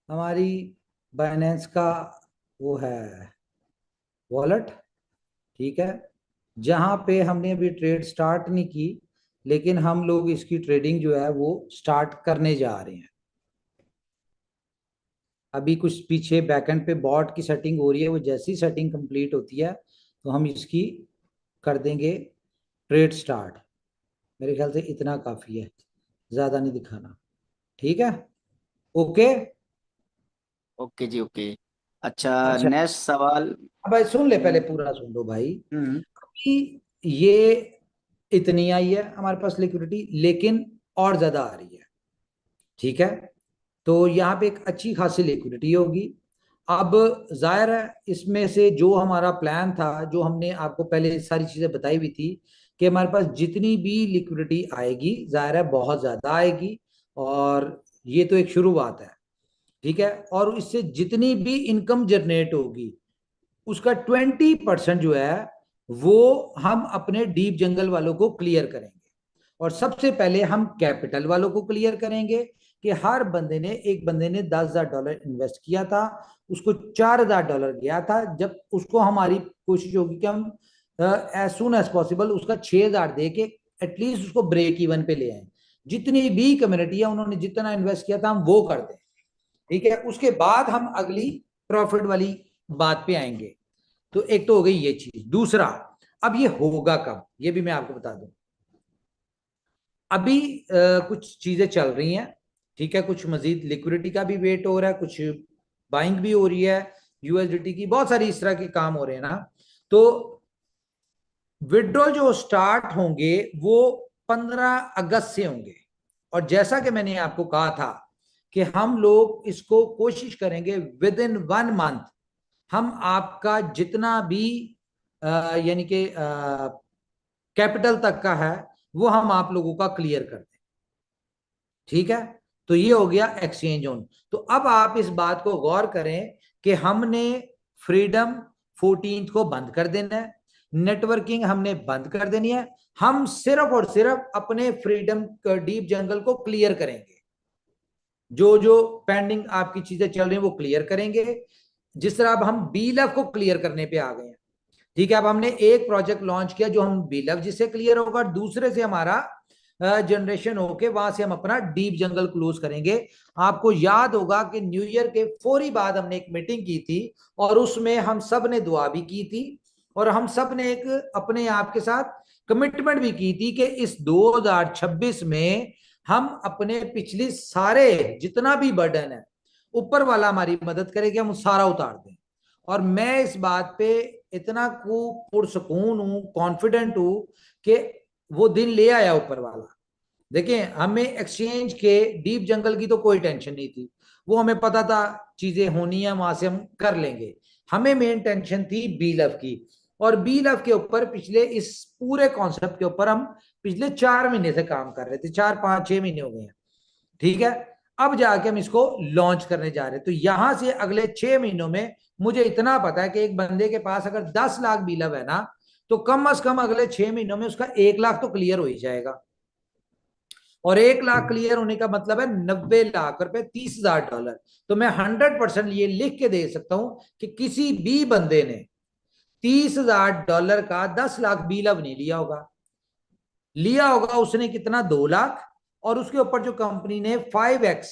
हमारी बाइनेंस का वो है वॉलेट, ठीक है, जहां पे हमने अभी ट्रेड स्टार्ट नहीं की, लेकिन हम लोग इसकी ट्रेडिंग जो है वो स्टार्ट करने जा रहे हैं। अभी कुछ पीछे बैकएंड पे बॉट की सेटिंग हो रही है, वो जैसी सेटिंग कंप्लीट होती है तो हम इसकी कर देंगे ट्रेड स्टार्ट। मेरे ख्याल से इतना काफी है, ज्यादा नहीं दिखाना। ठीक है, ओके।
ओके जी, ओके। अच्छा,
अच्छा,
नेक्स्ट सवाल।
अब भाई सुन ले, पहले
हम्म।
पूरा सुन लो भाई।
हम्म।
कि ये इतनी आई है हमारे पास लिक्विडिटी, लेकिन और ज्यादा आ रही है। ठीक है, तो यहाँ पे एक अच्छी खासी लिक्विडिटी होगी। अब जाहिर है इसमें से जो हमारा प्लान था, जो हमने आपको पहले सारी चीजें बताई हुई थी, कि हमारे पास जितनी भी लिक्विडिटी आएगी जाहिर है बहुत ज्यादा आएगी, और ये तो एक शुरुआत है। ठीक है, और इससे जितनी भी इनकम जनरेट होगी उसका 20% जो है वो हम अपने डीप जंगल वालों को क्लियर करेंगे। और सबसे पहले हम कैपिटल वालों को क्लियर करेंगे कि हर बंदे ने, एक बंदे ने $10,000 इन्वेस्ट किया था, उसको $4,000 गया था। जब उसको, हमारी कोशिश होगी कि हम एज सुन एज पॉसिबल उसका 6,000 दे के एटलीस्ट उसको ब्रेक इवन पे ले आए। जितनी भी कम्युनिटी है उन्होंने जितना इन्वेस्ट किया था हम वो कर दें। ठीक है, उसके बाद हम अगली प्रॉफिट वाली बात पे आएंगे। तो एक तो हो गई ये चीज। दूसरा, अब ये होगा कब, ये भी मैं आपको बता दूं। अभी कुछ चीजें चल रही हैं। ठीक है, कुछ मजीद लिक्विडिटी का भी वेट हो रहा है, कुछ बाइंग भी हो रही है यूएसडीटी की, बहुत सारी इस तरह के काम हो रहे हैं ना। तो विड्रॉल जो स्टार्ट होंगे वो 15 अगस्त से होंगे। और जैसा कि मैंने आपको कहा था कि हम लोग इसको कोशिश करेंगे विद इन 1 मंथ हम आपका जितना भी यानी कि कैपिटल तक का है वो हम आप लोगों का क्लियर कर दें। ठीक है, तो ये हो गया एक्सचेंज ऑन। तो अब आप इस बात को गौर करें कि हमने फ्रीडम 14 को बंद कर देना है, नेटवर्किंग हमने बंद कर देनी है। हम सिर्फ और सिर्फ अपने फ्रीडम डीप जंगल को क्लियर करेंगे। जो जो पेंडिंग आपकी चीजें चल रही हैं वो क्लियर करेंगे। जिस तरह अब हम बीलव को क्लियर करने पे आ गए हैं। ठीक है, अब हमने एक प्रोजेक्ट लॉन्च किया जो हम बीलव जिससे क्लियर होगा, दूसरे से हमारा जनरेशन होके वहां से हम अपना डीप जंगल क्लोज करेंगे। आपको याद होगा कि न्यू ईयर के फौरी बाद हमने एक मीटिंग की थी और उसमें हम सब ने दुआ भी की थी, और हम सब ने एक अपने आप के साथ कमिटमेंट भी की थी कि इस 2026 में हम अपने पिछली सारे जितना भी बर्डन है ऊपर वाला हमारी मदद करेगा, हम सारा उतार दें। और मैं इस बात पे इतना पुरसकून हूं, कॉन्फिडेंट हूं कि वो दिन ले आया ऊपर वाला। देखिए, हमें एक्सचेंज के डीप जंगल की तो कोई टेंशन नहीं थी, वो हमें पता था चीजें होनी है, वहां से हम कर लेंगे। हमें मेन टेंशन थी बीलव की, और बीलव के ऊपर पिछले इस पूरे कॉन्सेप्ट के ऊपर हम पिछले 4 महीने से काम कर रहे थे, 4 5 6 महीने हो गए हैं। ठीक है, अब जाके हम इसको लॉन्च करने जा रहे हैं। तो यहां से अगले 6 महीनों में मुझे इतना पता है कि एक बंदे के पास अगर 10 लाख बीलव है ना, तो कम से कम अगले 6 महीनों में उसका 1 लाख तो क्लियर हो ही जाएगा। और 1 लाख क्लियर होने का मतलब है 90 लाख रुपए, $30,000। तो मैं 100% ये लिख के दे सकता हूं कि किसी भी बंदे ने $30,000 का 10 लाख बीलव नहीं लिया होगा। लिया होगा उसने कितना, 2 लाख, और उसके ऊपर जो कंपनी ने 5x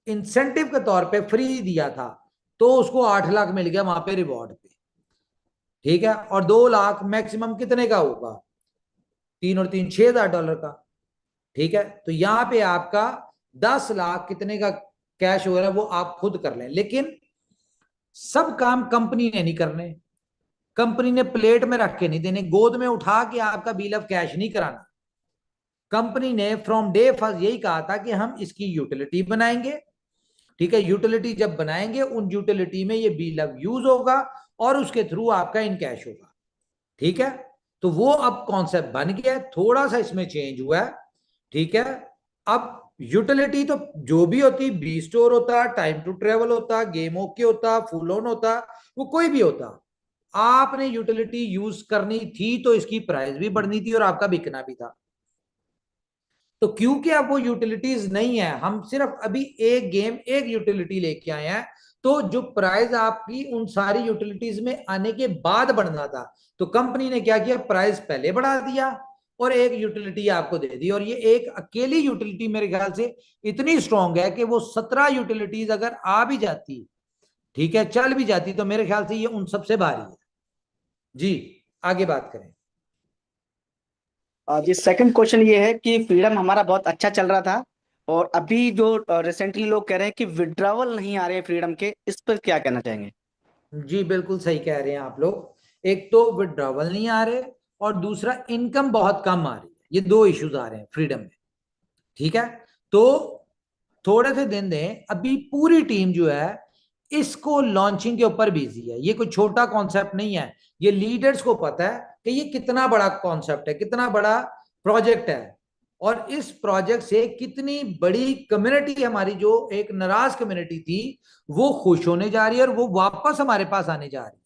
इंसेंटिव के तौर पे फ्री दिया था, तो उसको 8 लाख मिल गया वहां पे रिवॉर्ड पे। ठीक है, और 2 लाख मैक्सिमम कितने का होगा, 3 और 3 $6,000 का। ठीक है, तो यहां पे आपका 10 लाख कितने का कैश हो रहा है वो आप खुद कर लें। लेकिन सब काम कंपनी ने नहीं करने, कंपनी ने प्लेट में रख के नहीं देने, गोद में उठा के आपका बिल ऑफ कैश नहीं कराना। कंपनी ने फ्रॉम डे फर्स्ट यही कहा था कि हम इसकी यूटिलिटी बनाएंगे। ठीक है, यूटिलिटी जब बनाएंगे उन यूटिलिटी में ये बिल ऑफ यूज होगा और उसके थ्रू आपका इन कैश होगा। ठीक है, तो वो अब कॉन्सेप्ट बन गया, थोड़ा सा इसमें चेंज हुआ है। ठीक है, अब यूटिलिटी तो जो भी होती, बी स्टोर होता, टाइम टू ट्रेवल होता, गेम ओके होता, फुल ऑन होता, वो कोई भी होता, आपने यूटिलिटी यूज करनी थी तो इसकी प्राइस भी बढ़नी थी और आपका बिकना भी था। तो क्योंकि अब वो यूटिलिटीज नहीं है, हम सिर्फ अभी एक गेम एक यूटिलिटी लेके आए हैं, तो जो प्राइस आपकी उन सारी यूटिलिटीज में आने के बाद बढ़ना था, तो कंपनी ने क्या किया, प्राइस पहले बढ़ा दिया और एक यूटिलिटी आपको दे दी, और ये एक अकेली यूटिलिटी मेरे ख्याल से इतनी स्ट्रांग है कि वो 17 यूटिलिटीज अगर आ भी जाती, ठीक है, चल भी जाती, तो मेरे ख्याल से ये उन सबसे भारी है। जी आगे बात करें।
जी सेकंड क्वेश्चन ये है कि फ्रीडम हमारा बहुत अच्छा चल रहा था, और अभी जो रिसेंटली लोग कह रहे हैं कि विड्रावल नहीं आ रहे हैं फ्रीडम के, इस पर क्या कहना चाहेंगे?
जी बिल्कुल सही कह रहे हैं आप लोग। एक तो विड्रॉवल नहीं आ रहे, और दूसरा इनकम बहुत कम आ रही है। ये दो इश्यूज आ रहे हैं फ्रीडम में, ठीक है। तो थोड़े से दिन दें, अभी पूरी टीम जो है इसको लॉन्चिंग के ऊपर बिजी है। ये कोई छोटा कॉन्सेप्ट नहीं है, ये लीडर्स को पता है कि ये कितना बड़ा कॉन्सेप्ट है, कितना बड़ा प्रोजेक्ट है, और इस प्रोजेक्ट से कितनी बड़ी कम्युनिटी, हमारी जो एक नाराज कम्युनिटी थी, वो खुश होने जा रही है, और वो वापस हमारे पास आने जा रही है,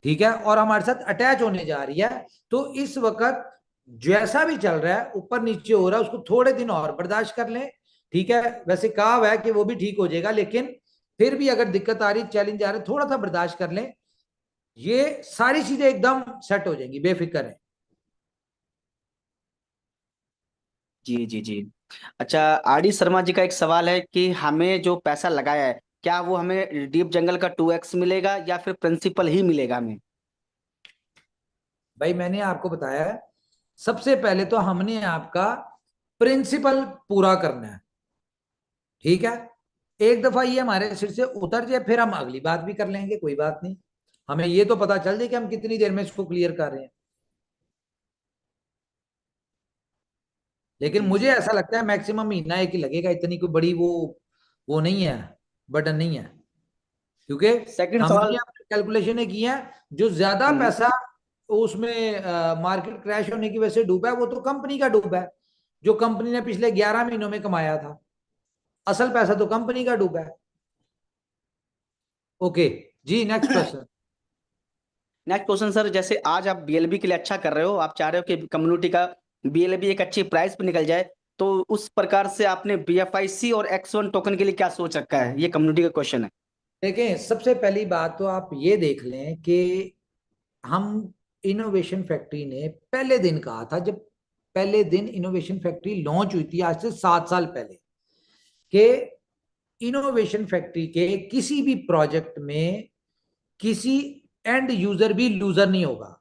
ठीक है, और हमारे साथ अटैच होने जा रही है। तो इस वक्त जैसा भी चल रहा है, ऊपर नीचे हो रहा है, उसको थोड़े दिन और बर्दाश्त कर लें, ठीक है। वैसे कहा हुआ है कि वो भी ठीक हो जाएगा, लेकिन फिर भी अगर दिक्कत आ रही, चैलेंज आ रहे, थोड़ा सा बर्दाश्त कर लें, ये सारी चीजें एकदम सेट हो जाएंगी, बेफिक्र है।
जी जी जी। अच्छा, आर डी शर्मा जी का एक सवाल है कि हमें जो पैसा लगाया है, क्या वो हमें डीप जंगल का 2x मिलेगा या फिर प्रिंसिपल ही मिलेगा हमें?
भाई मैंने आपको बताया है, सबसे पहले तो हमने आपका प्रिंसिपल पूरा करना है, ठीक है। एक दफा ये हमारे सिर से उतर जाए, फिर हम अगली बात भी कर लेंगे, कोई बात नहीं। हमें ये तो पता चल जाए कि हम कितनी देर में इसको क्लियर कर रहे हैं। लेकिन
जी
मुझे
जी।
ऐसा लगता है मैक्सिमम महीना एक ही लगेगा, इतनी कोई बड़ी वो नहीं है, बटन नहीं है, क्योंकि
सेकंड
हमने
सवाल।
अपनी कैलकुलेशन की है। जो ज्यादा
हम्म।
पैसा उसमें मार्केट क्रैश होने की वजह से डूबा है, वो तो कंपनी का डूबा है, जो कंपनी ने पिछले 11 महीनों में कमाया था। असल पैसा तो कंपनी का डूबा है। ओके जी, next question.
Next question sir, जैसे आज आप बीएलबी के लिए अच्छा कर रहे हो, आप चाह रहे हो कि कम्युनिटी का बीएलबी एक अच्छी प्राइस पे निकल जाए, तो उस प्रकार से आपने बीएफआईसी और एक्स1 टोकन के लिए क्या सोच रखा है? ये कम्युनिटी का क्वेश्चन है।
देखें, सबसे पहली बात तो आप ये देख लें कि हम इनोवेशन फैक्ट्री ने पहले दिन कहा था, जब पहले दिन इनोवेशन फैक्ट्री लॉन्च हुई थी आज से 7 साल पहले, कि इनोवेशन फैक्ट्री के किसी भी प्रोजेक्ट में किसी एंड यूजर भी लूजर नहीं होगा,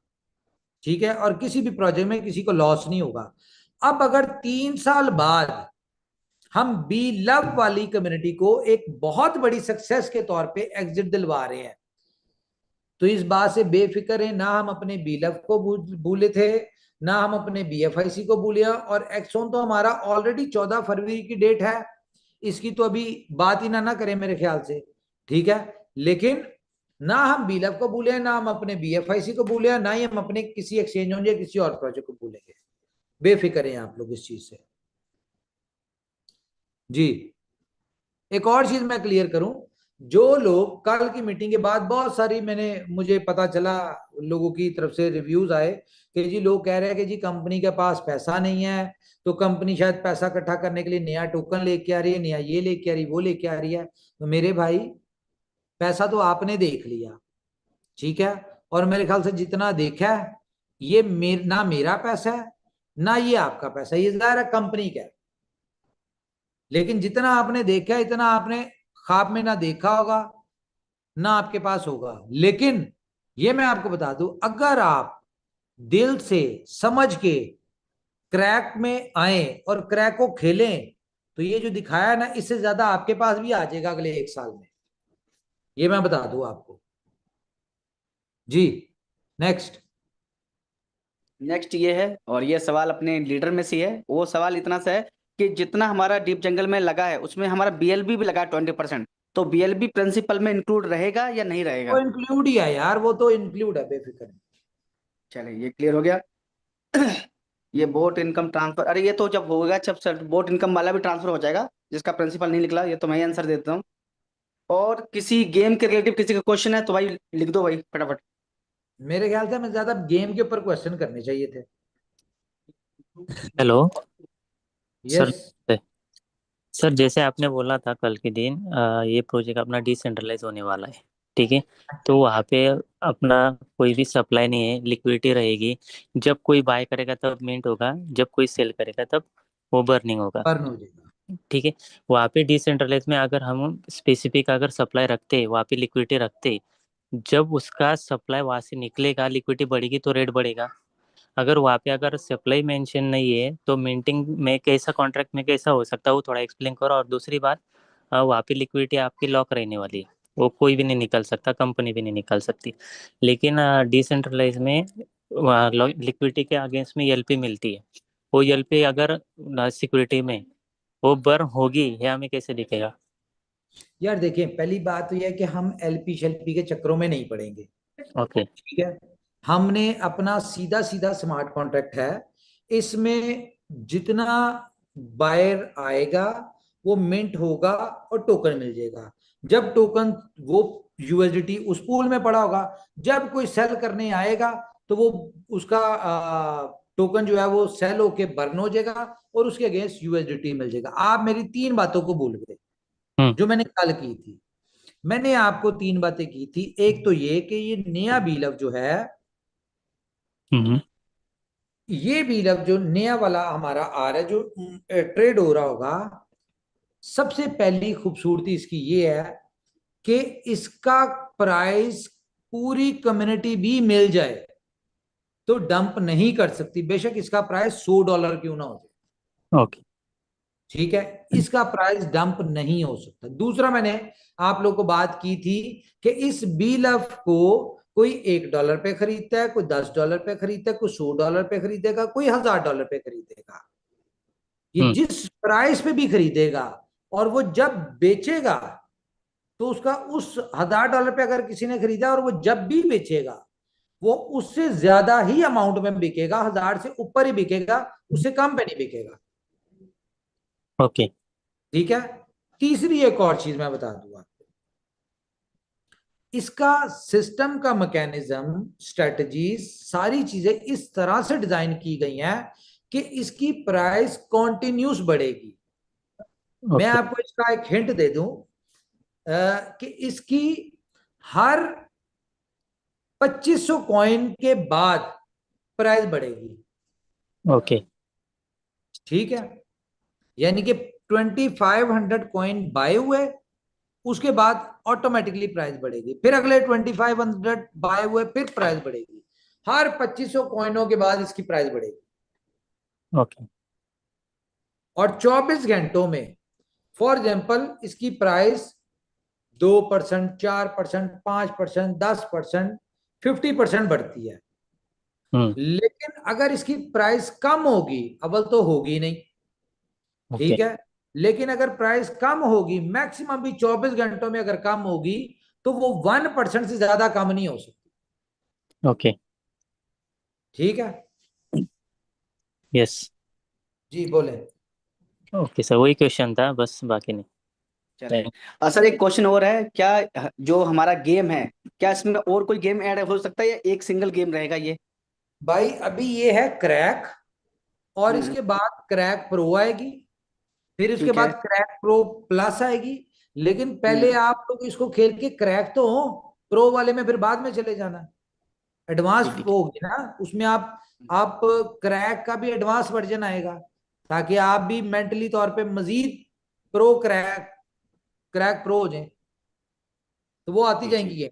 ठीक है, और किसी भी प्रोजेक्ट में किसी को लॉस नहीं होगा। अब अगर 3 साल बाद हम बी लव वाली कम्युनिटी को एक बहुत बड़ी सक्सेस के तौर पे एग्जिट दिलवा रहे हैं, तो इस बात से बेफिक्र है, ना हम अपने बी लव को भूले थे, ना हम अपने बीएफआईसी को भूले, और एक्सोन तो हमारा ऑलरेडी 14 फरवरी की डेट है, इसकी तो अभी बात ही ना करें मेरे ख्याल से, ठीक है। लेकिन ना हम बी लव को भूले, ना हम अपने बीएफआईसी को भूले, ना ही हम अपने किसी एक्सचेंज या किसी और प्रोजेक्ट को भूलेंगे। बेफिक्र हैं आप लोग इस चीज से। जी, एक और चीज मैं क्लियर करूं, जो लोग कल की मीटिंग के बाद बहुत सारी, मुझे पता चला लोगों की तरफ से रिव्यूज आए कि जी लोग कह रहे हैं कि जी कंपनी के पास पैसा नहीं है, तो कंपनी शायद पैसा इकट्ठा करने के लिए नया टोकन लेके आ रही है, नया ये लेके आ रही, वो लेके आ रही है। तो मेरे भाई, पैसा तो आपने देख लिया, ठीक है, और मेरे ख्याल से जितना देखा है, ये ना मेरा पैसा है, ना ये आपका पैसा है, ये जाहिर है कंपनी का है। लेकिन जितना आपने देखा, इतना आपने ख्वाब में ना देखा होगा, ना आपके पास होगा। लेकिन ये मैं आपको बता दूं, अगर आप दिल से समझ के क्रैक में आए और क्रैक को खेलें, तो ये जो दिखाया ना, इससे ज्यादा आपके पास भी आ जाएगा अगले 1 साल में, ये मैं बता दूं आपको। जी नेक्स्ट।
नेक्स्ट ये है, और ये सवाल अपने लीडर में से है। वो सवाल इतना सा है कि जितना हमारा डीप जंगल में लगा है, उसमें हमारा बीएलबी भी लगा है 20%, तो बीएलबी प्रिंसिपल में इंक्लूड रहेगा या नहीं
वो
रहेगा?
इंक्लूड ही है यार, वो तो इंक्लूड है, बेफिक्र।
चलिए, ये क्लियर हो गया। ये बोट इनकम ट्रांसफर, अरे ये तो जब होगा, जब सर बोट इनकम वाला भी ट्रांसफर हो जाएगा, जिसका प्रिंसिपल नहीं निकला, ये तो मैं ही आंसर देता हूँ। और किसी गेम के रिलेटिव किसी का क्वेश्चन है तो भाई लिख दो भाई फटाफट।
मेरे ख्याल से हमें ज्यादा गेम के ऊपर क्वेश्चन करने चाहिए थे।
Hello sir.
यस।
नमस्ते। सर जैसे आपने बोला था कल के दिन ये प्रोजेक्ट अपना डिसेंट्रलाइज होने वाला है, ठीक है। तो वहाँ पे अपना कोई भी सप्लाई नहीं है, लिक्विडिटी रहेगी। जब कोई बाय करेगा तब मिंट होगा, जब कोई सेल करेगा तब वो बर्निंग होगा।
बर्न हो जाएगा।
ठीक है। वहाँ पे डिसेंट्रलाइज में अगर हम स्पेसिफिक अगर सप्लाई रखते, वहाँ पे लिक्विडिटी रखते, जब उसका सप्लाई वहाँ से निकलेगा लिक्विडिटी बढ़ेगी तो रेट बढ़ेगा। अगर वहाँ पे अगर सप्लाई मेंशन नहीं है तो मिंटिंग में कैसा, कॉन्ट्रैक्ट में कैसा हो सकता है, वो थोड़ा एक्सप्लेन करो। और दूसरी बात, वहाँ पे लिक्विडिटी आपकी लॉक रहने वाली है, वो कोई भी नहीं निकल सकता, कंपनी भी नहीं निकाल सकती। लेकिन डिसेंट्रलाइज में लिक्विडिटी के अगेंस्ट में एलपी मिलती है। वो एलपी अगर सिक्योरिटी में वो बर्न होगी, ये हमें कैसे दिखेगा?
यार देखिए, पहली बात तो यह है कि हम एलपी शेल्पी के चक्रों में नहीं पड़ेंगे।
ओके।
ठीक है। हमने अपना सीधा सीधा स्मार्ट कॉन्ट्रैक्ट है, इसमें जितना बायर आएगा वो मिंट होगा और टोकन मिल जाएगा। जब टोकन वो यूएसडीटी उस पूल में पड़ा होगा, जब कोई सेल करने आएगा तो वो उसका टोकन जो है वो सेल होके बर्न हो जाएगा और उसके अगेंस्ट यूएसडीटी मिल जाएगा। आप मेरी तीन बातों को भूल गए
हम्म।
जो मैंने कल की थी। मैंने आपको तीन बातें की थी। एक तो ये कि ये नया बीलअप जो है,
हम्म।
ये बीलअप जो नया वाला हमारा आ रहा है, जो ट्रेड हो रहा होगा, सबसे पहली खूबसूरती इसकी ये है कि इसका प्राइस पूरी कम्युनिटी भी मिल जाए तो डंप नहीं कर सकती, बेशक इसका प्राइस $100 क्यों ना हो जाए।
ओके।
ठीक है। इसका प्राइस डंप नहीं हो सकता। दूसरा, मैंने आप लोग को बात की थी कि इस बीलअप को कोई $1 पे खरीदता है, कोई $10 पे खरीदता है, कोई $100 पे खरीदेगा, कोई $1000 पे खरीदेगा। ये
हम्म।
जिस प्राइस पे भी खरीदेगा और वो जब बेचेगा तो उसका उस $1000 पे अगर किसी ने खरीदा और वो जब भी बेचेगा वो उससे ज्यादा ही अमाउंट में बिकेगा, 1000 से ऊपर ही बिकेगा, उससे कम पे नहीं बिकेगा।
ओके।
ठीक है। तीसरी एक और चीज मैं बता दूंगा आपको, इसका सिस्टम का मैकेनिज्म, स्ट्रेटजीज, सारी चीजें इस तरह से डिजाइन की गई हैं कि इसकी प्राइस कॉन्टिन्यूस बढ़ेगी। मैं
ओके।
आपको इसका एक हिंट दे दूं कि इसकी हर 2500 कॉइन के बाद प्राइस बढ़ेगी।
ओके।
ठीक है। यानी कि 2500 कॉइन बाय हुए, उसके बाद ऑटोमेटिकली प्राइस बढ़ेगी, फिर अगले 2500 बाय हुए, फिर प्राइस बढ़ेगी। हर 2500 कॉइनों के बाद इसकी प्राइस बढ़ेगी।
ओके।
और 24 घंटों में फॉर एग्जाम्पल इसकी प्राइस 2%, 4%, 5%, 10%, 50% बढ़ती है।
हम्म।
लेकिन अगर इसकी प्राइस कम होगी, अव्वल तो होगी नहीं,
ओके।
ठीक है, लेकिन अगर प्राइस कम होगी, मैक्सिमम भी 24 घंटों में अगर कम होगी, तो वो 1% से ज्यादा कम नहीं हो सकती।
ओके।
ठीक है।
यस।
जी बोले।
ओके सर, वही क्वेश्चन था बस, बाकी नहीं।
चलिए। सर एक क्वेश्चन और है, क्या जो हमारा गेम है, क्या इसमें और कोई गेम ऐड हो सकता है या एक सिंगल गेम रहेगा ये?
भाई अभी ये है क्रैक, और
हम्म।
इसके बाद क्रैक प्रो आएगी, फिर उसके
ठीक है।
बाद क्रैक प्रो प्लस आएगी। लेकिन पहले
हम्म।
आप लोग इसको खेल के क्रैक तो हो, प्रो वाले में फिर बाद में चले जाना। एडवांस
ठीक ठीक।
वो होगी ना उसमें, आप क्रैक का भी एडवांस वर्जन आएगा, ताकि आप भी मेंटली तौर पे मजीद प्रो क्रैक क्रैक प्रो हो जाए, तो वो आती
जी
जाएंगी
जी।
ये।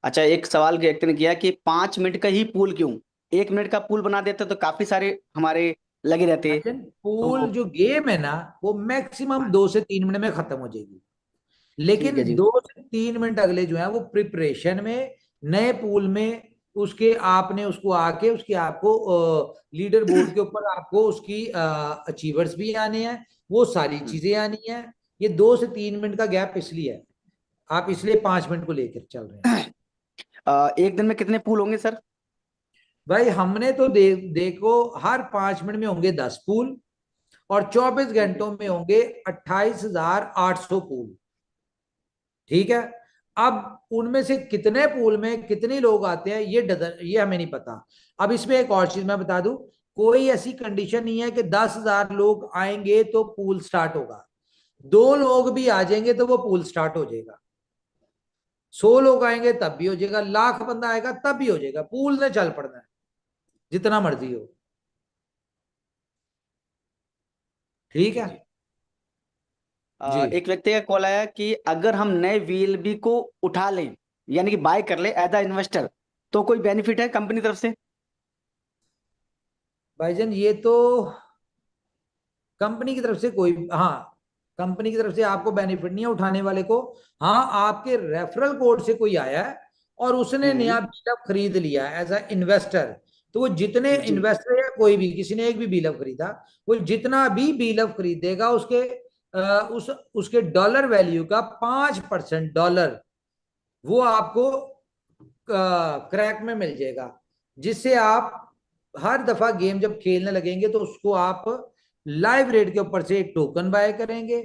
अच्छा, एक सवाल व्यक्ति ने किया कि 5 मिनट का ही पूल क्यों? 1 मिनट का पूल बना देते तो काफी सारे हमारे लगे रहते
लेकिन पूल
तो।
जो गेम है ना, वो मैक्सिमम 2 से 3 मिनट में खत्म हो जाएगी।
ठीक
लेकिन
है जी।
2 से 3 मिनट अगले जो है वो प्रिपरेशन में, नए पूल में, उसके आपने उसको आके उसकी आपको लीडर बोर्ड के ऊपर आपको उसकी अचीवर्स भी आने हैं, वो सारी चीजें आनी है। ये 2 से 3 मिनट का गैप इसलिए है, आप इसलिए 5 मिनट को लेकर चल रहे हैं।
एक दिन में कितने पूल होंगे सर?
भाई हमने तो देखो, हर 5 मिनट में होंगे 10 पूल, और 24
ठीक है।
घंटों में होंगे 28,800 पूल। ठीक है। अब उनमें से कितने पूल में कितने लोग आते हैं ये हमें नहीं पता। अब इसमें एक और चीज मैं बता दूं, कोई ऐसी कंडीशन नहीं है कि 10,000 लोग आएंगे तो पूल स्टार्ट होगा। 2 लोग भी आ जाएंगे तो वो पूल स्टार्ट हो जाएगा। 100 लोग आएंगे तब भी हो जाएगा, लाख बंदा आएगा तब भी हो जाएगा, पूल ने चल पड़ना है जितना मर्जी हो। ठीक है
जी।
जी।
एक व्यक्ति का कॉल आया कि अगर हम नए वीएलबी को उठा लें, यानी कि बाय कर ले एज अ इन्वेस्टर, तो कोई बेनिफिट है कंपनी तरफ से?
भाईजान ये तो कंपनी की तरफ से कोई, हाँ, कंपनी की तरफ से आपको बेनिफिट नहीं है उठाने वाले को। हाँ, आपके रेफरल कोड से कोई आया है और उसने नया बिलअप खरीद लिया एज अ इन्वेस्टर, तो वो जितने
जी।
इन्वेस्टर या कोई भी किसी ने एक भी बिलअप खरीदा, वो जितना भी बिलअप खरीदेगा उसके उसके डॉलर वैल्यू का 5% डॉलर वो आपको क्रैक में मिल जाएगा, जिससे आप हर दफा गेम जब खेलने लगेंगे तो उसको आप लाइव रेट के ऊपर से एक टोकन बाय करेंगे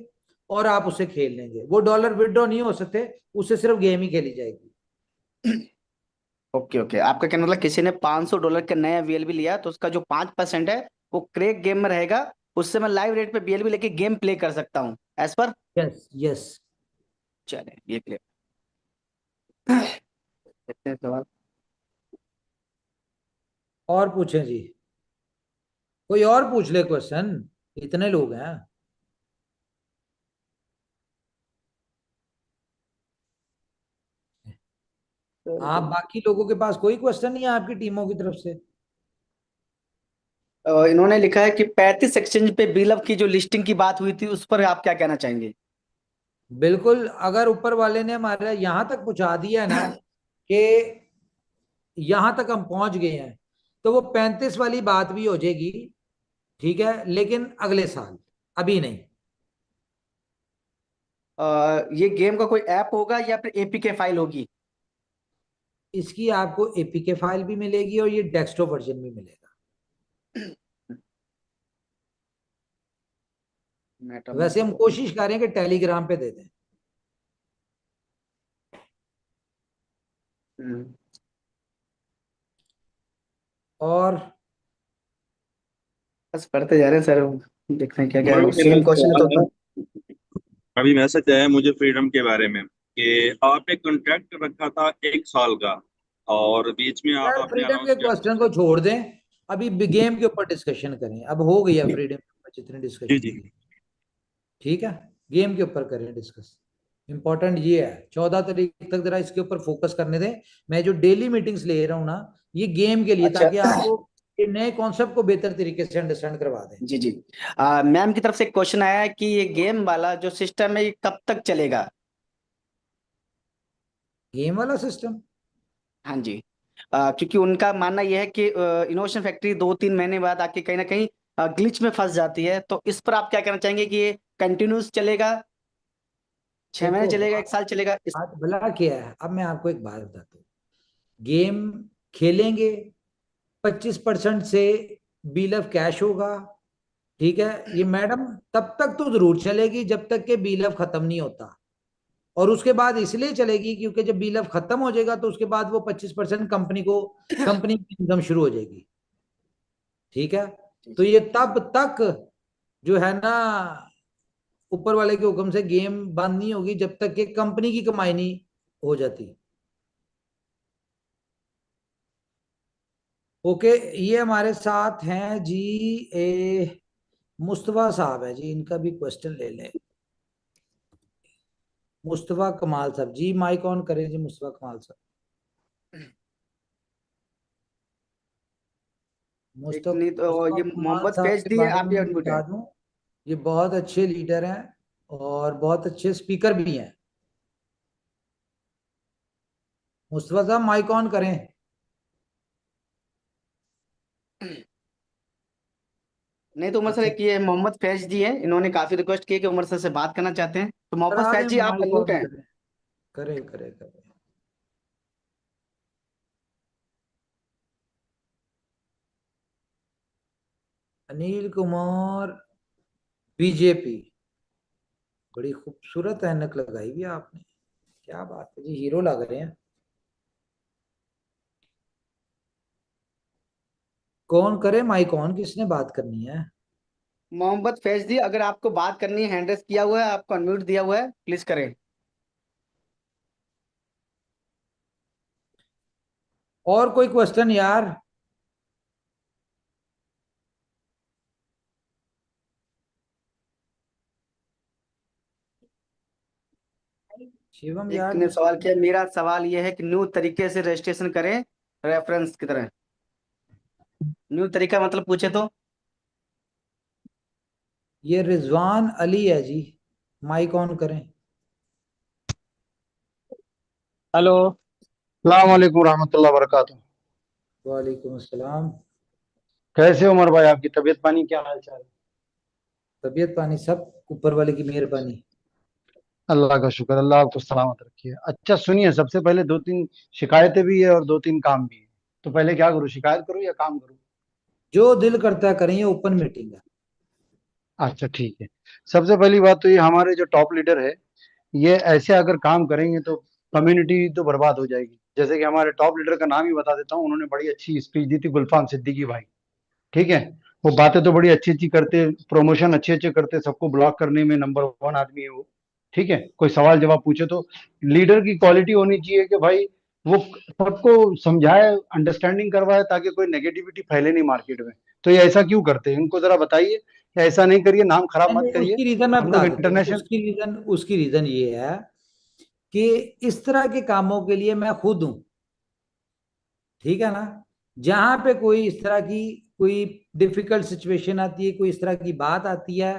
और आप उसे खेल लेंगे। वो डॉलर विड्रॉ नहीं हो सकते, उससे सिर्फ गेम ही खेली जाएगी।
ओके ओके, आपका कहना मतलब किसी ने $500 का नया वीएलबी लिया तो उसका जो 5% है वो क्रैक गेम में रहेगा, उससे मैं लाइव रेट पे वीएलबी लेके गेम प्ले कर सकता हूँ एज पर।
Yes yes.
चले ये क्लियर। देखते हैं सवाल।
और पूछें जी, कोई और पूछ ले क्वेश्चन, इतने लोग हैं। आप बाकी लोगों के पास कोई क्वेश्चन नहीं है आपकी टीमों की तरफ से?
इन्होंने लिखा है कि 35 एक्सचेंज पे बिलअप की जो लिस्टिंग की बात हुई थी उस पर आप क्या कहना चाहेंगे?
बिल्कुल, अगर ऊपर वाले ने हमारे यहां तक पहुंचा दिया है ना कि यहां तक हम पहुंच गए हैं, तो वो 35 वाली बात भी हो जाएगी, ठीक है, लेकिन अगले साल, अभी नहीं।
ये गेम का कोई ऐप होगा या फिर एपीके फाइल होगी?
इसकी आपको एपीके फाइल भी मिलेगी और ये डेस्कटॉप वर्जन भी मिलेगा। वैसे हम कोशिश करें कि टेलीग्राम पे दे दें।
हम्म।
और
बस पढ़ते जा रहे हैं सर, देखते हैं क्या क्या है,
वही मेरा
सेम क्वेश्चन है तो
सवाल है। अभी मैसेज आया मुझे फ्रीडम के बारे में कि आपने कॉन्ट्रैक्ट रखा था 1 साल का और बीच में
यार
आपने
फ्रीडम
अनाउंस
के
किया।
क्वेश्चन को छोड़ दें, अभी गेम के ऊपर डिस्कशन करें। अब हो गई है फ्रीडम के ऊपर जितनी
जी
डिस्कशन
जी।
की, ठीक है, गेम के ऊपर करें डिस्कस। इंपॉर्टेंट ये है, 14 तारीख तक जरा इसके ऊपर फोकस करने दें। मैं जो डेली मीटिंग्स ले रहा हूँ ना, ये गेम के लिए,
अच्छा।
ताकि आपको ये नए कॉन्सेप्ट को बेहतर तरीके से अंडरस्टैंड करवा दें।
जी जी। मैम की तरफ से एक क्वेश्चन आया है कि ये गेम वाला जो सिस्टम है ये कब तक चलेगा?
गेम वाला सिस्टम?
हाँ जी। क्योंकि उनका मानना यह है कि इनोवेशन फैक्ट्री 2-3 महीने बाद आके कहीं ना कहीं ग्लिच में फंस जाती है, तो इस पर आप क्या कहना चाहेंगे कि ये कंटिन्यूस चलेगा, 6 महीने
देखो
चलेगा, 1 साल चलेगा
बात भला क्या है, अब मैं आपको एक बात बताता हूँ। गेम खेलेंगे, 25% से बिल ऑफ कैश होगा, ठीक है, ये मैडम तब तक तो जरूर चलेगी जब तक के बिल ऑफ खत्म नहीं होता। और उसके बाद इसलिए चलेगी क्योंकि जब बिल ऑफ खत्म हो जाएगा तो उसके बाद वो 25% कंपनी की इनकम शुरू हो जाएगी, ठीक है। तो ये तब तक जो है ना, ऊपर वाले के हुक्म से गेम बंद नहीं होगी जब तक कि कंपनी की कमाई नहीं हो जाती। ओके, ये हमारे साथ हैं जी, मुस्तफा साहब है जी, इनका भी क्वेश्चन ले लें। मुस्तफा कमाल साहब जी, माइक ऑन करें जी, मुस्तफा कमाल साहब।
एक नहीं तो
मुस्तफा
ये
कमाल
मोहम्मद
साहब
फैज
के
दी है,
बारे
आप
में
भी
मैं
अनम्यूट है।
बता दूं, ये बहुत अच्छे लीडर हैं और बहुत अच्छे स्पीकर भी हैं। मुस्तफा साहब माइक ऑन करें।
नहीं तो उमर सर,
अच्छा,
एक ये मोहम्मद फैज जी है, इन्होंने काफी रिक्वेस्ट की है कि उमर सर से बात करना चाहते हैं, तो मोहम्मद
करा
फैज
दें,
जी आप
माइक
अनम्यूट
ऑन
हैं।
करें। करे करे करे। अनिल कुमार, बीजेपी, बड़ी खूबसूरत ऐनक लगाई हुई है आपने, क्या बात है जी, हीरो लग रहे हैं। कौन करे माइक ऑन, किसने बात करनी है?
मोहम्मद फैज जी, अगर आपको बात करनी है, हैंड रेस किया हुआ है, आपको अनम्यूट दिया हुआ है, प्लीज करें।
और कोई क्वेश्चन यार? शिवम
एक
यार,
ने सवाल किया, मेरा सवाल यह है कि न्यू तरीके से रजिस्ट्रेशन करें रेफरेंस की तरह। न्यू तरीका मतलब पूछे तो?
ये रिजवान अली है जी, माइक ऑन करें।
हेलो।
अस्सलामुअलैकुम रहमतुल्लाह वबरकातुहू।
वालेकुम अस्सलाम।
कैसे हो उमर भाई, आपकी तबीयत पानी क्या हाल चाल है?
तबीयत पानी सब ऊपर वाले की मेहरबानी।
अल्लाह का शुक्र, अल्लाह आपको सलामत रखिए। अच्छा सुनिए, सबसे पहले दो तीन शिकायतें भी है और दो तीन काम भी है। तो पहले क्या करूँ, शिकायत करूँ या काम करूँ?
जो दिल करता है करें, ये ओपन मीटिंग है।
अच्छा ठीक है। सबसे पहली बात तो ये हमारे जो टॉप लीडर है, ये ऐसे अगर काम करेंगे तो कम्युनिटी तो बर्बाद हो जाएगी। जैसे कि हमारे टॉप लीडर का नाम ही बता देता हूँ, उन्होंने बड़ी अच्छी स्पीच दी थी, गुलफाम सिद्दीकी भाई। ठीक है। वो बातें तो बड़ी अच्छी अच्छी करते, प्रमोशन अच्छे अच्छे करते, सबको ब्लॉक करने में नंबर वन आदमी है वो। ठीक है। कोई सवाल जवाब पूछे तो लीडर की क्वालिटी होनी चाहिए कि भाई वो सबको समझाए, अंडरस्टैंडिंग करवाए, ताकि कोई नेगेटिविटी फैले नहीं मार्केट में। तो ये ऐसा क्यों करते हैं, इनको जरा बताइए कि ऐसा नहीं करिए, नाम खराब मत
नहीं,
करिए।
उसकी रीजन मैं
हम
बता
लोग
देता हूँ।
इंटरनेशनल।
उसकी रीजन ये है कि इस तरह के कामों के लिए मैं खुद हूं। ठीक है ना? जहां पे कोई इस तरह की कोई डिफिकल्ट सिचुएशन आती है, कोई इस तरह की बात आती है,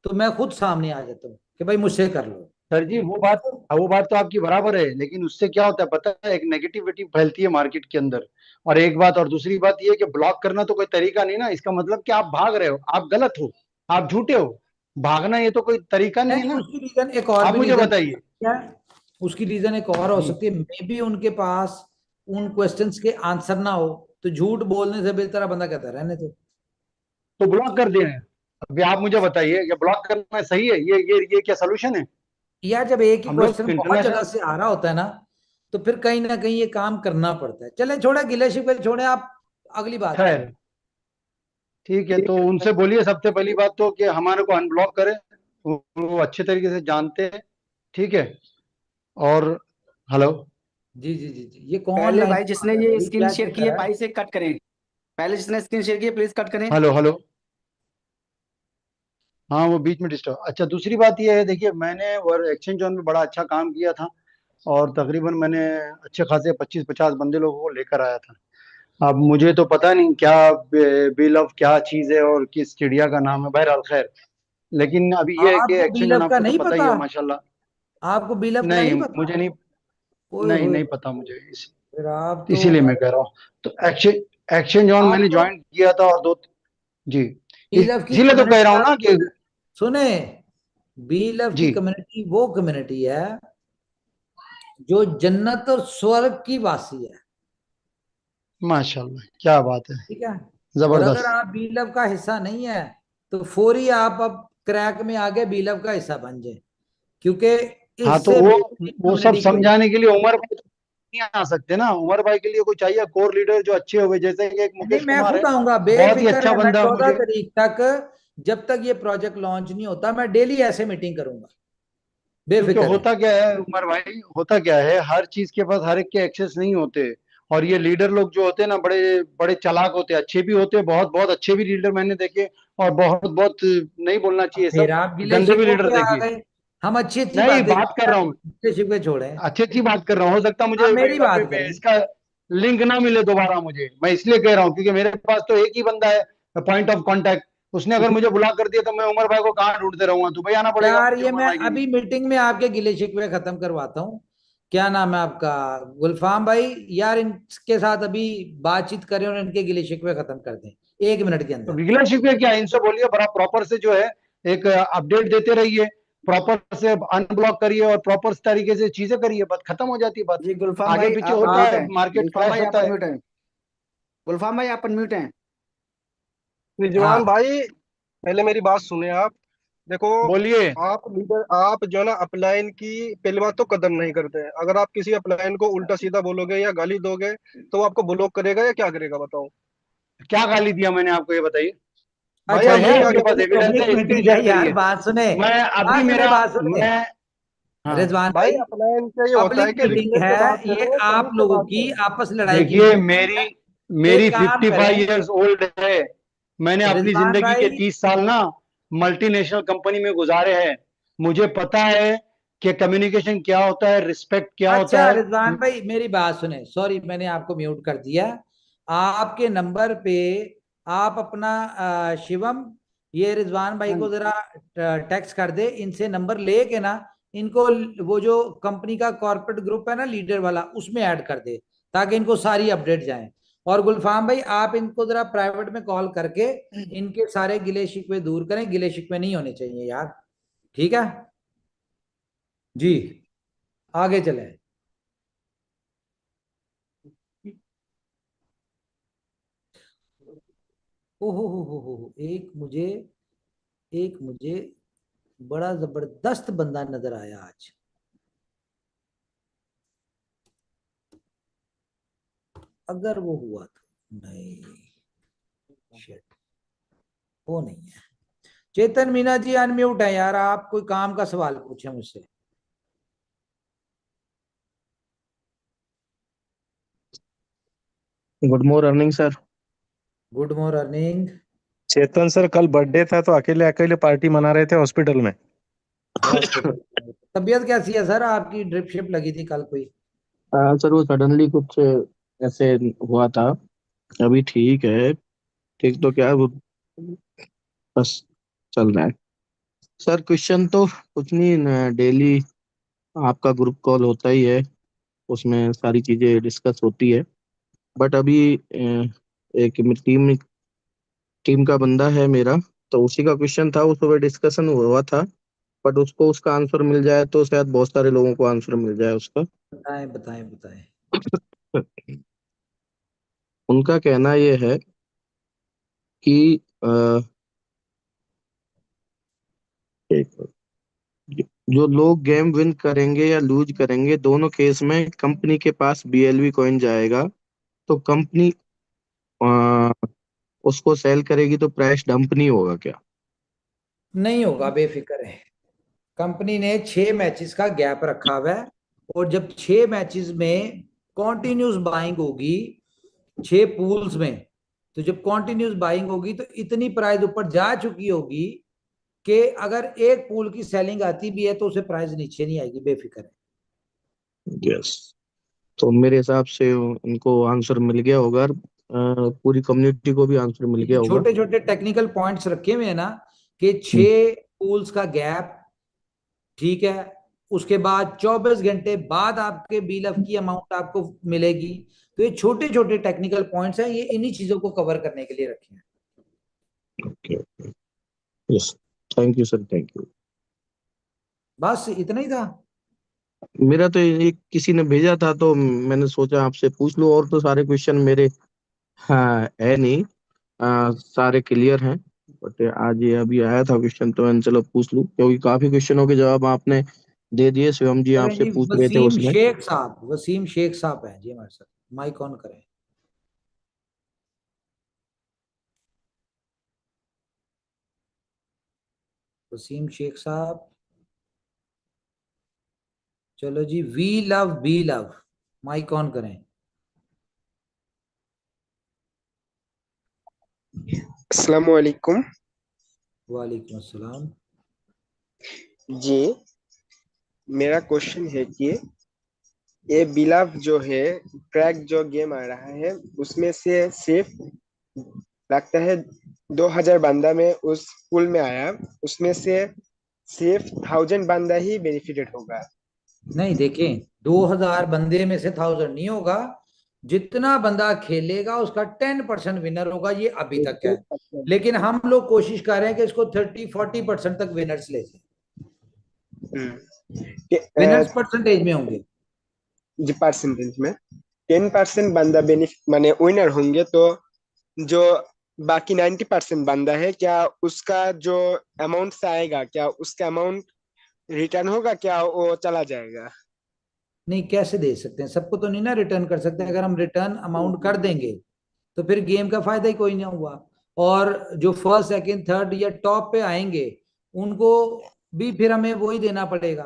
तो मैं खुद सामने आ जाता हूँ कि भाई मुझसे कर लो।
सर जी वो बात तो आपकी बराबर है, लेकिन उससे क्या होता है पता है, एक नेगेटिविटी फैलती है मार्केट के अंदर। और एक बात, और दूसरी बात ये है कि ब्लॉक करना तो कोई तरीका नहीं ना, इसका मतलब कि आप भाग रहे हो, आप गलत हो, आप झूठे हो। भागना ये तो कोई तरीका नहीं है
नहीं,
ना।
उसकी रीजन एक और
आप
भी
मुझे
रीजन
बताइए।
है। उसकी रीजन एक और हो
जी।
सकती है, मे बी उनके पास उन क्वेश्चंस के आंसर ना हो, तो झूठ बोलने से बेहतर बंदा कहता है रहने तो।
तो ब्लॉक कर दिए हैं। अभी आप मुझे बताइए, ये ब्लॉक करना सही है? ये क्या सोल्यूशन है?
या जब एक ही
हम लोग
क्वेश्चन बहुत
इंटरनेशनल।
जगह से आ रहा होता है ना, तो फिर कहीं ना कहीं ये काम करना पड़ता है। चले छोड़े, गिले शिकवे छोड़े, आप अगली बात करें।
खैर ठीक है, तो उनसे बोलिए सबसे पहली बात तो कि हमारे को अनब्लॉक करें। वो अच्छे तरीके से जानते हैं। ठीक है। और हेलो।
जी जी जी जी, ये कौन
पहले
लाइन
भाई
पे
जिसने
बात है
ये
भाई?
स्क्रीन
क्या
शेयर की
चक्कर
है
है?
भाई से कट करें। पहले जिसने स्क्रीन शेयर की है प्लीज कट करें।
Hello hello. हाँ वो बीच में डिस्टर्ब। अच्छा दूसरी बात ये है, देखिए मैंने वर्ल्ड एक्सचेंज जोन में बड़ा अच्छा काम किया था, और तकरीबन मैंने अच्छे खासे 25-50 बंदे लोगों को लेकर आया था। अब मुझे तो पता नहीं क्या बिल ऑफ क्या चीज़ है और किस चिड़िया का नाम है, बहरहाल खैर। लेकिन अभी ये है कि
आपको
एक्सचेंज जोन
बीलअप का
आपको तो
नहीं
पता ही
पता?
है माशाल्लाह।
आपको बीलअप का
नहीं
नहीं पता?
मुझे नहीं।
ओए
नहीं
होए,
नहीं पता मुझे
फिर आप तो
इसीलिए मैं कह रहा हूँ। तो एक्सचेंज एक्सचेंज जोन मैंने
आपको
ज्वाइन किया था, और दो। जी।
बीलअप की
इसीलिए तो कह
कम्युनिटी
रहा हूँ
आप
ना कि।
सुने। बीलअप की
जी।
कम्युनिटी वो कम्युनिटी है जो जन्नत और स्वर्ग की वासी है।
माशाल्लाह क्या बात है।
ठीक है? और अगर
जबरदस्त।
आप बीलअप का हिस्सा नहीं है, तो फौरी आप अब क्रैक में आगे बीलअप का हिस्सा बन जाए, क्योंकि
हाँ तो
इससे बेहतरीन
वो सब
कम्युनिटी कोई
समझाने के लिए उमर भाई तो नहीं आ सकते ना। उमर भाई के लिए कोई चाहिए कोर लीडर जो अच्छे हुए, जैसे कि एक
नहीं।
मुकेश
मैं
कुमार है,
खुद आऊंगा,
बहुत ही
बेफिक्र
अच्छा
है। मैं
बंदा है
14
मुझे।
तारीख तक, जब तक ये प्रोजेक्ट लॉन्च नहीं होता, मैं डेली ऐसे मीटिंग करूंगा।
क्योंकि
बेफिक्र है।
होता क्या है उमर भाई, होता क्या है, हर चीज के पास हर एक के एक्सेस नहीं होते। और ये लीडर लोग जो होते हैं ना, बड़े बड़े चालाक होते हैं, अच्छे भी होते हैं, बहुत बहुत अच्छे भी लीडर मैंने देखे, और बहुत बहुत, नहीं बोलना
अब
चाहिए
फिर
सब,
आप गिले
गंदे भी
शिकवों
लीडर
पे आ
देखे।
गए। हम अच्छी अच्छी
नहीं
बातें
बात कर
करते
रहा
हैं,
हूँ,
गिले शिकवे छोड़े।
अच्छी अच्छी बात कर रहा हूँ। हो सकता है मुझे
आप मेरी बात करें।
इसका लिंक ना मिले दोबारा मुझे, मैं इसलिए कह रहा हूँ क्योंकि मेरे पास तो एक ही बंदा है पॉइंट ऑफ कांटेक्ट। उसने अगर मुझे ब्लॉक कर दिया तो मैं उमर भाई को कहाँ ढूंढते रहूंगा, तो भाई आना पड़ेगा
यार,
मुझे
ये
उमर
मैं
भाई के लिए।
अभी मीटिंग में आपके गिले शिकवे खत्म करवाता हूँ। क्या नाम है आपका? गुलफाम भाई, यार इनके साथ अभी बातचीत करें और इनके गिले शिकवे खत्म कर दें 1 मिनट के
तो
अंदर।
रिलेशनशिप में क्या है, इनसे बोलिए बड़ा प्रॉपर से जो है, एक अपडेट देते रहिए, प्रॉपर से अनब्लॉक करिए, और प्रॉपर तरीके से चीजें करिए, बात खत्म हो जाती है बात।
जी गुलफाम
आगे
भाई
पीछे
आप
होता
अनम्यूट
है,
हैं।
मार्केट
गुलफाम
क्रैश
भाई आप
होता है।
अनम्यूट हैं। गुलफाम भाई आप अनम्यूट हैं।
रिजवान
हाँ,
भाई, पहले मेरी बात सुने आप। देखो,
बोलिए।
आप लीडर, आप जो है ना अपलाइन की पहली बात तो कदर नहीं करते हैं। अगर आप किसी अपलाइन को उल्टा सीधा बोलोगे या गाली दोगे, तो वो आपको ब्लॉक करेगा या क्या करेगा बताओ।
क्या गाली दिया मैंने आपको, ये बताइए।
भाई
अच्छा,
और
आपने
है
ये
क्या
आपके
क्या
पास
पब्लिक
एविडेंस
पब्लिक
है, स्क्रीन
मीटिंग है
शेयर
यार,
करिए।
बात सुने।
मैं अभी
बात सुने,
मेरा
बात सुने।
मैं
हाँ
रिजवान
भाई
भाई,
अपना इनका ये होता है
पब्लिक
कि
मीटिंग
रिस्पेक्ट से
है,
बात
ये
करो, सही
आप
से
लोगों
बात
की
करो।
आपस लड़ाई की
देखिए
मीटिंग
मेरी
है।
मेरी
एक काम
55
करें
इयर्स ओल्ड है। मैंने अपनी
रिजवान
जिंदगी के
भाई,
30 साल ना मल्टीनेशनल कंपनी में गुजारे हैं। मुझे पता है कि कम्युनिकेशन क्या होता है, रिस्पेक्ट क्या होता
अच्छा
है।
रिजवान भाई मेरी बात सुने, सॉरी मैंने आपको म्यूट कर दिया। आपके नंबर पे आप अपना शिवम, ये रिजवान भाई को जरा टेक्स्ट कर दे, इनसे नंबर लेके ना इनको वो जो कंपनी का कॉर्पोरेट ग्रुप है ना लीडर वाला, उसमें ऐड कर दे, ताकि इनको सारी अपडेट जाए। और गुलफाम भाई आप इनको जरा प्राइवेट में कॉल करके इनके सारे गिले शिकवे दूर करें, गिले शिकवे नहीं होने चाहिए यार, ठीक है जी। आगे चलें। ओहो हो, एक मुझे बड़ा जबरदस्त बंदा नजर आया आज। अगर वो हुआ तो नहीं, शिट, वो नहीं है। चेतन मीना जी अनम्यूट है यार, आप कोई काम का सवाल पूछे मुझसे।
Good morning sir.
Good morning.
Chetan sir, कल बर्थडे था तो अकेले अकेले पार्टी मना रहे थे हॉस्पिटल में।
बहुत शुक्रिया। तबीयत कैसी है सर आपकी? ड्रिप शिप लगी थी कल कोई?
सर वो सडनली कुछ ऐसे हुआ था। अभी ठीक है। ठीक तो क्या वो बस चल रहा है। सर क्वेश्चन तो कुछ नहीं, डेली आपका ग्रुप कॉल होता ही है, उसमें सारी चीजें डिस्कस होती है। बट अभी एक टीम टीम का बंदा है मेरा, तो उसी का क्वेश्चन था, उस पर डिस्कशन हुआ था। बट उसको उसका आंसर मिल जाए तो शायद बहुत सारे लोगों को आंसर मिल जाए उसका।
बताएं बताएं बताएं।
उनका कहना ये है कि एक- जो लोग गेम विन करेंगे या लूज करेंगे, दोनों केस में कंपनी के पास बीएलवी कॉइन जाएगा। तो कंपनी उसको सेल करेगी तो प्राइस डंप नहीं होगा क्या?
नहीं होगा, बेफिक्र है। कंपनी ने 6 मैचेस का गैप रखा हुआ है, और जब 6 मैचेस में कॉन्टिन्यूस बाइंग होगी 6 पूल्स में, तो जब कॉन्टिन्यूस बाइंग होगी तो इतनी प्राइस ऊपर जा चुकी होगी कि अगर एक पूल की सेलिंग आती भी है तो उसे प्राइस नीचे नहीं आएगी, बेफिक्र है।
यस। तो मेरे हिसाब से उनको आंसर मिल गया होगा, पूरी कम्युनिटी को भी आंसर मिल गया होगा।
छोटे छोटे टेक्निकल पॉइंट्स रखे हुए हैं ना, कि
हम्म,
6 पूल्स का गैप, ठीक है, उसके बाद 24 घंटे बाद आपके बीलअप की अमाउंट आपको मिलेगी। तो ये छोटे छोटे टेक्निकल पॉइंट्स हैं, ये इन्हीं चीजों को कवर करने के लिए रखे हैं।
Okay. Yes. Thank you sir, thank you.
बस इतना ही था।
मेरा तो ये किसी ने भेजा था तो मैंने सोचा आपसे पूछ लूं, और तो सारे क्वेश्चन मेरे हाँ है नहीं, सारे क्लियर हैं। बट आज ये अभी आया था क्वेश्चन तो मैंने चलो पूछ लूं, क्योंकि काफी क्वेश्चनों के जवाब आपने दे दिए, शिवम जी
करें
आपसे
जी,
पूछ रहे थे उसमें।
वसीम शेख साहब हैं जी हमारे साथ। माइक ऑन करें। वसीम शेख साहब, चलो जी, वी लव बी लव, माइक ऑन करें।
अस्सलाम वालेकुम
वालेकुम अस्सलाम।
जी। मेरा क्वेश्चन है कि ये बिलाव जो है, क्रैक जो गेम आ रहा है, उसमें से सिर्फ लगता है 2000 बंदा में उस पूल में आया, उसमें से सिर्फ 1000 बंदा ही बेनिफिटेड होगा।
नहीं देखें, 2000 बंदे में से 1000 नहीं होगा। जितना बंदा खेलेगा उसका 10% विनर होगा, ये अभी तक है। लेकिन हम लोग कोशिश कर रहे हैं कि इसको 30-40% तक विनर्स ले जाए, विनर्स परसेंटेज में होंगे।
जी परसेंटेज में 10% बंदा बेनिफिट माने विनर होंगे, तो जो बाकी 90% बंदा है, क्या उसका जो अमाउंट आएगा, क्या उसका अमाउंट रिटर्न होगा, क्या वो चला जाएगा?
नहीं, कैसे दे सकते हैं? सबको तो नहीं ना रिटर्न कर सकते। अगर हम रिटर्न अमाउंट कर देंगे तो फिर गेम का फायदा ही कोई नहीं हुआ। और जो फर्स्ट सेकंड थर्ड या टॉप पे आएंगे उनको भी फिर हमें वही देना पड़ेगा।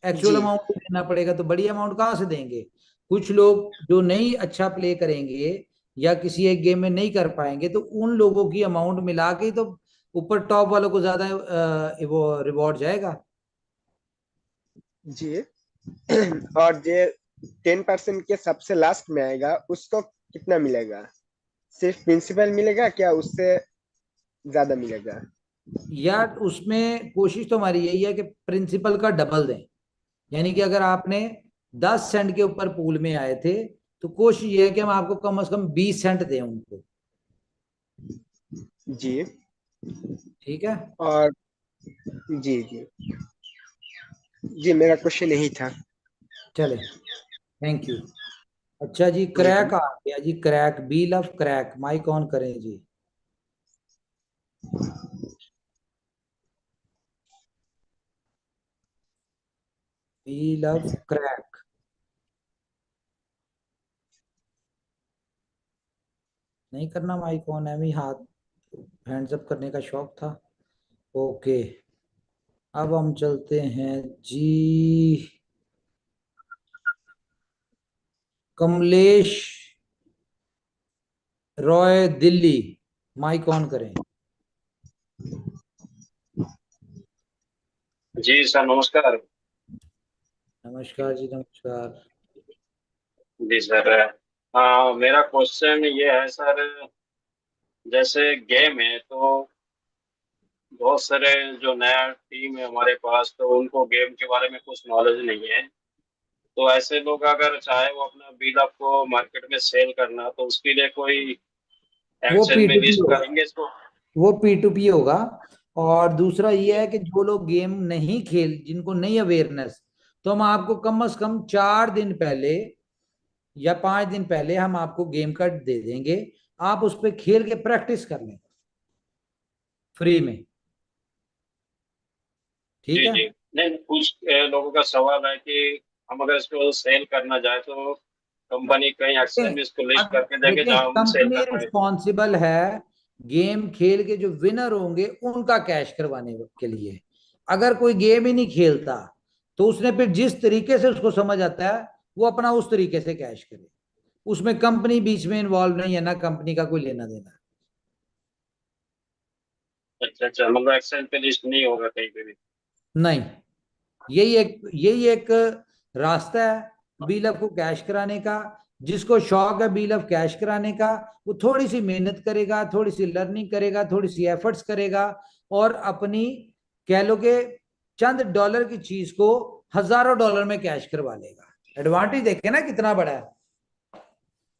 एक्चुअल
जी
अमाउंट देना पड़ेगा, तो बड़ी अमाउंट कहाँ से देंगे? कुछ लोग जो नहीं अच्छा प्ले करेंगे या किसी एक गेम में नहीं कर पाएंगे, तो उन लोगों की अमाउंट मिला के तो ऊपर टॉप वालों को ज्यादा वो रिवॉर्ड जाएगा।
जी और जो 10% के सबसे लास्ट में आएगा उसको कितना मिलेगा? सिर्फ प्रिंसिपल मिलेगा क्या उससे ज्यादा मिलेगा?
यार उसमें कोशिश तो हमारी यही है कि प्रिंसिपल का डबल दें। यानी कि अगर आपने 10 सेंट के ऊपर पूल में आए थे, तो कोशिश ये है कि हम आपको कम से कम 20 सेंट दें उनको।
जी
ठीक है।
और जी जी जी मेरा क्वेश्चन यही था।
चले, थैंक यू। अच्छा जी,
वेलकम।
क्रैक आ गया जी, क्रैक, बी लव क्रैक, माइक ऑन करें जी। बी लव क्रैक, नहीं करना माइक ऑन, है हाथ हैंड्स अप करने का शौक था। ओके, अब हम चलते हैं जी, कमलेश रॉय दिल्ली, माइक ऑन करें।
जी सर नमस्कार।
नमस्कार जी, नमस्कार।
जी सर, मेरा क्वेश्चन ये है सर, जैसे गेम है तो बहुत सारे जो नया टीम है हमारे पास, तो उनको गेम के बारे में कुछ नॉलेज नहीं है। तो ऐसे लोग अगर चाहे वो अपना बिल को मार्केट में सेल करना, तो उसके लिए कोई
वो
एक्सचेंज में
P2P
लिस्ट
होगा,
करेंगे इसको?
वो P2P होगा। और दूसरा ये है कि जो लोग गेम नहीं खेल, जिनको नहीं अवेयरनेस, तो हम आपको कम से कम 4 दिन पहले या 5 दिन पहले हम आपको गेम का दे देंगे। आप उस पर खेल के प्रैक्टिस कर लें फ्री में। ठीक
जी
है।
जी। नहीं, कुछ लोगों का सवाल है कि हम अगर इसको सेल करना चाहे तो कंपनी कहीं एक्सचेंज में इसको लिस्ट
अब
करके देंगे
देखें,
जहां हम सेल
कंपनी
कर पाए।
रिस्पॉन्सिबल है गेम खेल के जो विनर होंगे उनका कैश करवाने के लिए। अगर कोई गेम ही नहीं खेलता, तो उसने फिर जिस तरीके से उसको समझ आता है वो अपना उस तरीके से कैश करे। उसमें कंपनी बीच में इन्वॉल्व नहीं है, ना कंपनी का कोई लेना देना।
अच्छा अच्छा, मतलब एक्सचेंज पे लिस्ट नहीं होगा कहीं पे भी?
नहीं, यही एक रास्ता है बीलअप को कैश कराने का। जिसको शौक है बीलअप कैश कराने का, वो थोड़ी सी मेहनत करेगा, थोड़ी सी लर्निंग करेगा, थोड़ी सी एफर्ट्स करेगा, और अपनी, कह लो कि चंद डॉलर की चीज को हजारों डॉलर में कैश करवा लेगा। एडवांटेज देखे ना कितना बड़ा है।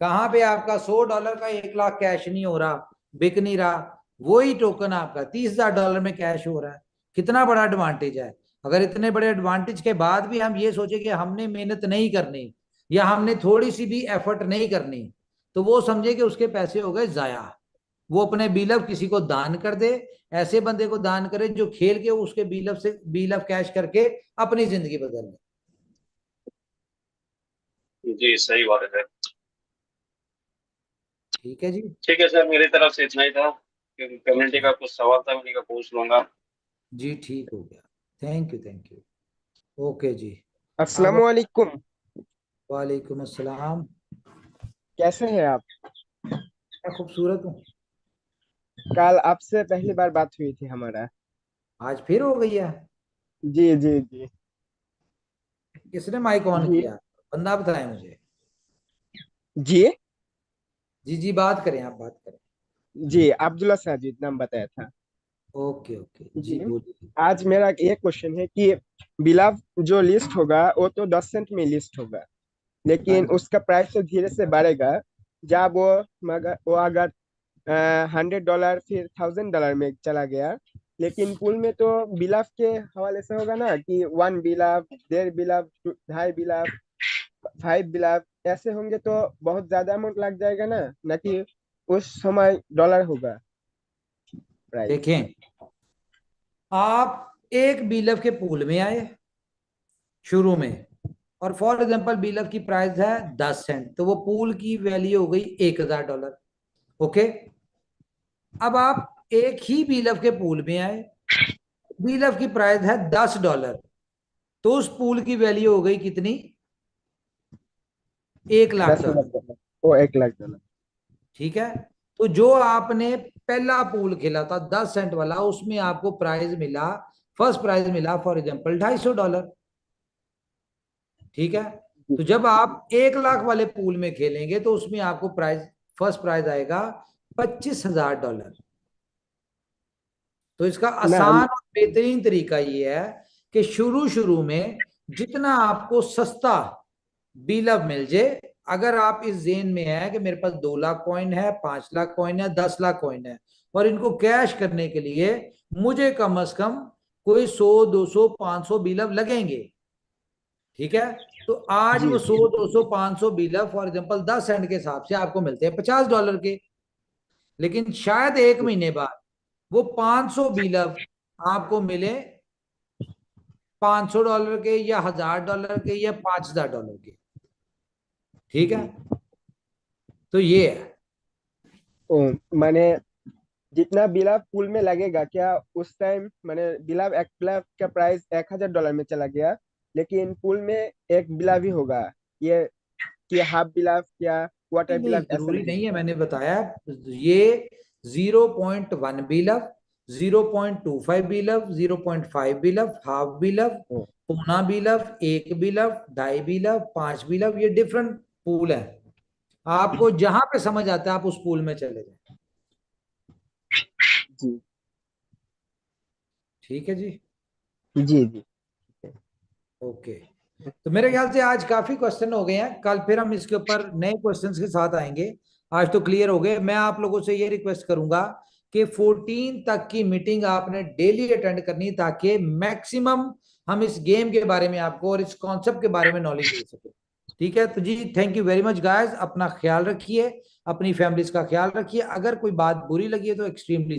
कहां पे आपका $100 का 1 लाख कैश नहीं हो रहा, बिक नहीं रहा, वही टोकन आपका $30,000 में कैश हो रहा है। कितना बड़ा एडवांटेज है। अगर इतने बड़े एडवांटेज के बाद भी हम ये सोचे कि हमने मेहनत नहीं करनी या हमने थोड़ी सी भी एफर्ट नहीं करनी, तो वो समझे कि उसके पैसे हो गए जाया। वो अपने बीलअप किसी को दान कर दे, ऐसे बंदे को दान करे जो खेल के उसके बीलअप से बीलअप कैश करके अपनी जिंदगी बदल ले।
जी सही बात है सर।
ठीक है जी।
ठीक है सर, मेरी तरफ से इतना ही था, क्योंकि कम्युनिटी का कुछ सवाल था, उन्हीं का पूछ लूंगा।
जी ठीक हो गया, thank you, thank you. Okay जी। अब,
अस्सलाम वालेकुम।
वालेकुम अस्सलाम।
कैसे हैं आप?
मैं खूबसूरत हूँ।
कल आपसे पहली बार बात हुई थी हमारा।
आज फिर हो गई है?
जी जी जी
किसने माइक ऑन
जी
किया? बंदा बताए मुझे।
जी
जी जी, बात करें, आप बात करें।
जी अब्दुल्ला साजिद नाम बताया था।
ओके ओके जी,
जी
बोलिए।
आज मेरा ये क्वेश्चन है कि बिलाव जो लिस्ट होगा वो तो 10 सेंट में लिस्ट होगा,
हाँ
लेकिन
जी।
उसका प्राइस तो धीरे से बढ़ेगा। जब वो अगर $100 फिर $1,000 में चला गया, लेकिन पुल में तो बिलाव के हवाले से होगा ना कि 1 बिलाव, 1.5 बिलाव, 2.5 बिलाव, 5 बिलाव ऐसे होंगे तो बहुत ज्यादा अमाउंट लग जाएगा ना, न कि उस समय डॉलर होगा प्राइस।
देखें, आप एक बीलफ के पूल में आए शुरू में, और फॉर एग्जांपल बीलफ की प्राइस है 10 सेंट, तो वो पूल की वैल्यू हो गई $1,000। ओके। अब आप एक ही बीलफ के पूल में आए, बीलफ की प्राइस है $10, तो उस पूल की वैल्यू हो गई कितनी? 1,00,000
10 लाख
डॉलर।
डॉलर ओ 1 लाख डॉलर।
ठीक है, तो जो आपने पहला पूल खेला था 10 सेंट वाला, उसमें आपको प्राइज मिला, फर्स्ट प्राइज मिला फॉर एग्जांपल $250। ठीक है, तो जब आप 1,00,000 वाले पूल में खेलेंगे तो उसमें आपको प्राइज, फर्स्ट प्राइज आएगा $25,000। तो इसका
ना
आसान और बेहतरीन तरीका ये है कि शुरू शुरू में जितना आपको सस्ता बीलअप मिल जाए, अगर आप इस जेन में है कि मेरे पास 2 लाख कॉइन है, 5 लाख कॉइन है, 10 लाख कॉइन है, और इनको कैश करने के लिए मुझे कम से कम कोई 100, 200, 500 बीलअप लगेंगे। ठीक है, तो आज
जी
वो 100, 200, 500 बीलअप फॉर एग्जांपल 10 सेंट के हिसाब से आपको मिलते हैं $50 के, लेकिन शायद एक महीने बाद वो 500 बीलअप आपको मिले $500 के, या $1,000 के, या $5,000 के। ठीक है, तो ये है।
ओ मैंने जितना बिलाव पूल में लगेगा क्या उस टाइम मैंने बिलाव एक बिलाव का प्राइस $1,000 में चला गया, लेकिन पूल में एक बिलाव ही होगा ये कि हाफ बिलाव या क्वार्टर
नहीं,
बिलाव ऐसा
जरूरी
नहीं
नहीं है,
होगा।
मैंने बताया ये 0.1 बीलअप, 0.25 बीलअप, 0.5 बीलअप, हाफ बीलअप,
ओ,
पौना बीलअप, 1 बीलअप, 2.5 बीलअप, 5 बीलअप, ये डिफरेंट पूल है। आपको जहां पे समझ आता है आप उस पूल में चले जाए।
जी
ठीक है जी,
जी जी
ओके। तो मेरे ख्याल से आज काफी क्वेश्चन हो गए हैं, कल फिर हम इसके ऊपर नए क्वेश्चंस के साथ आएंगे। आज तो क्लियर हो गए। मैं आप लोगों से ये रिक्वेस्ट करूंगा कि 14 तक की मीटिंग आपने डेली अटेंड करनी, ताकि मैक्सिमम हम इस गेम के बारे में आपको और इस कॉन्सेप्ट के बारे में नॉलेज दे सके। ठीक है, तो जी thank you very much guys, अपना ख्याल रखिए, अपनी फैमिलीज का ख्याल रखिए। अगर कोई बात बुरी लगी है तो एक्सट्रीमली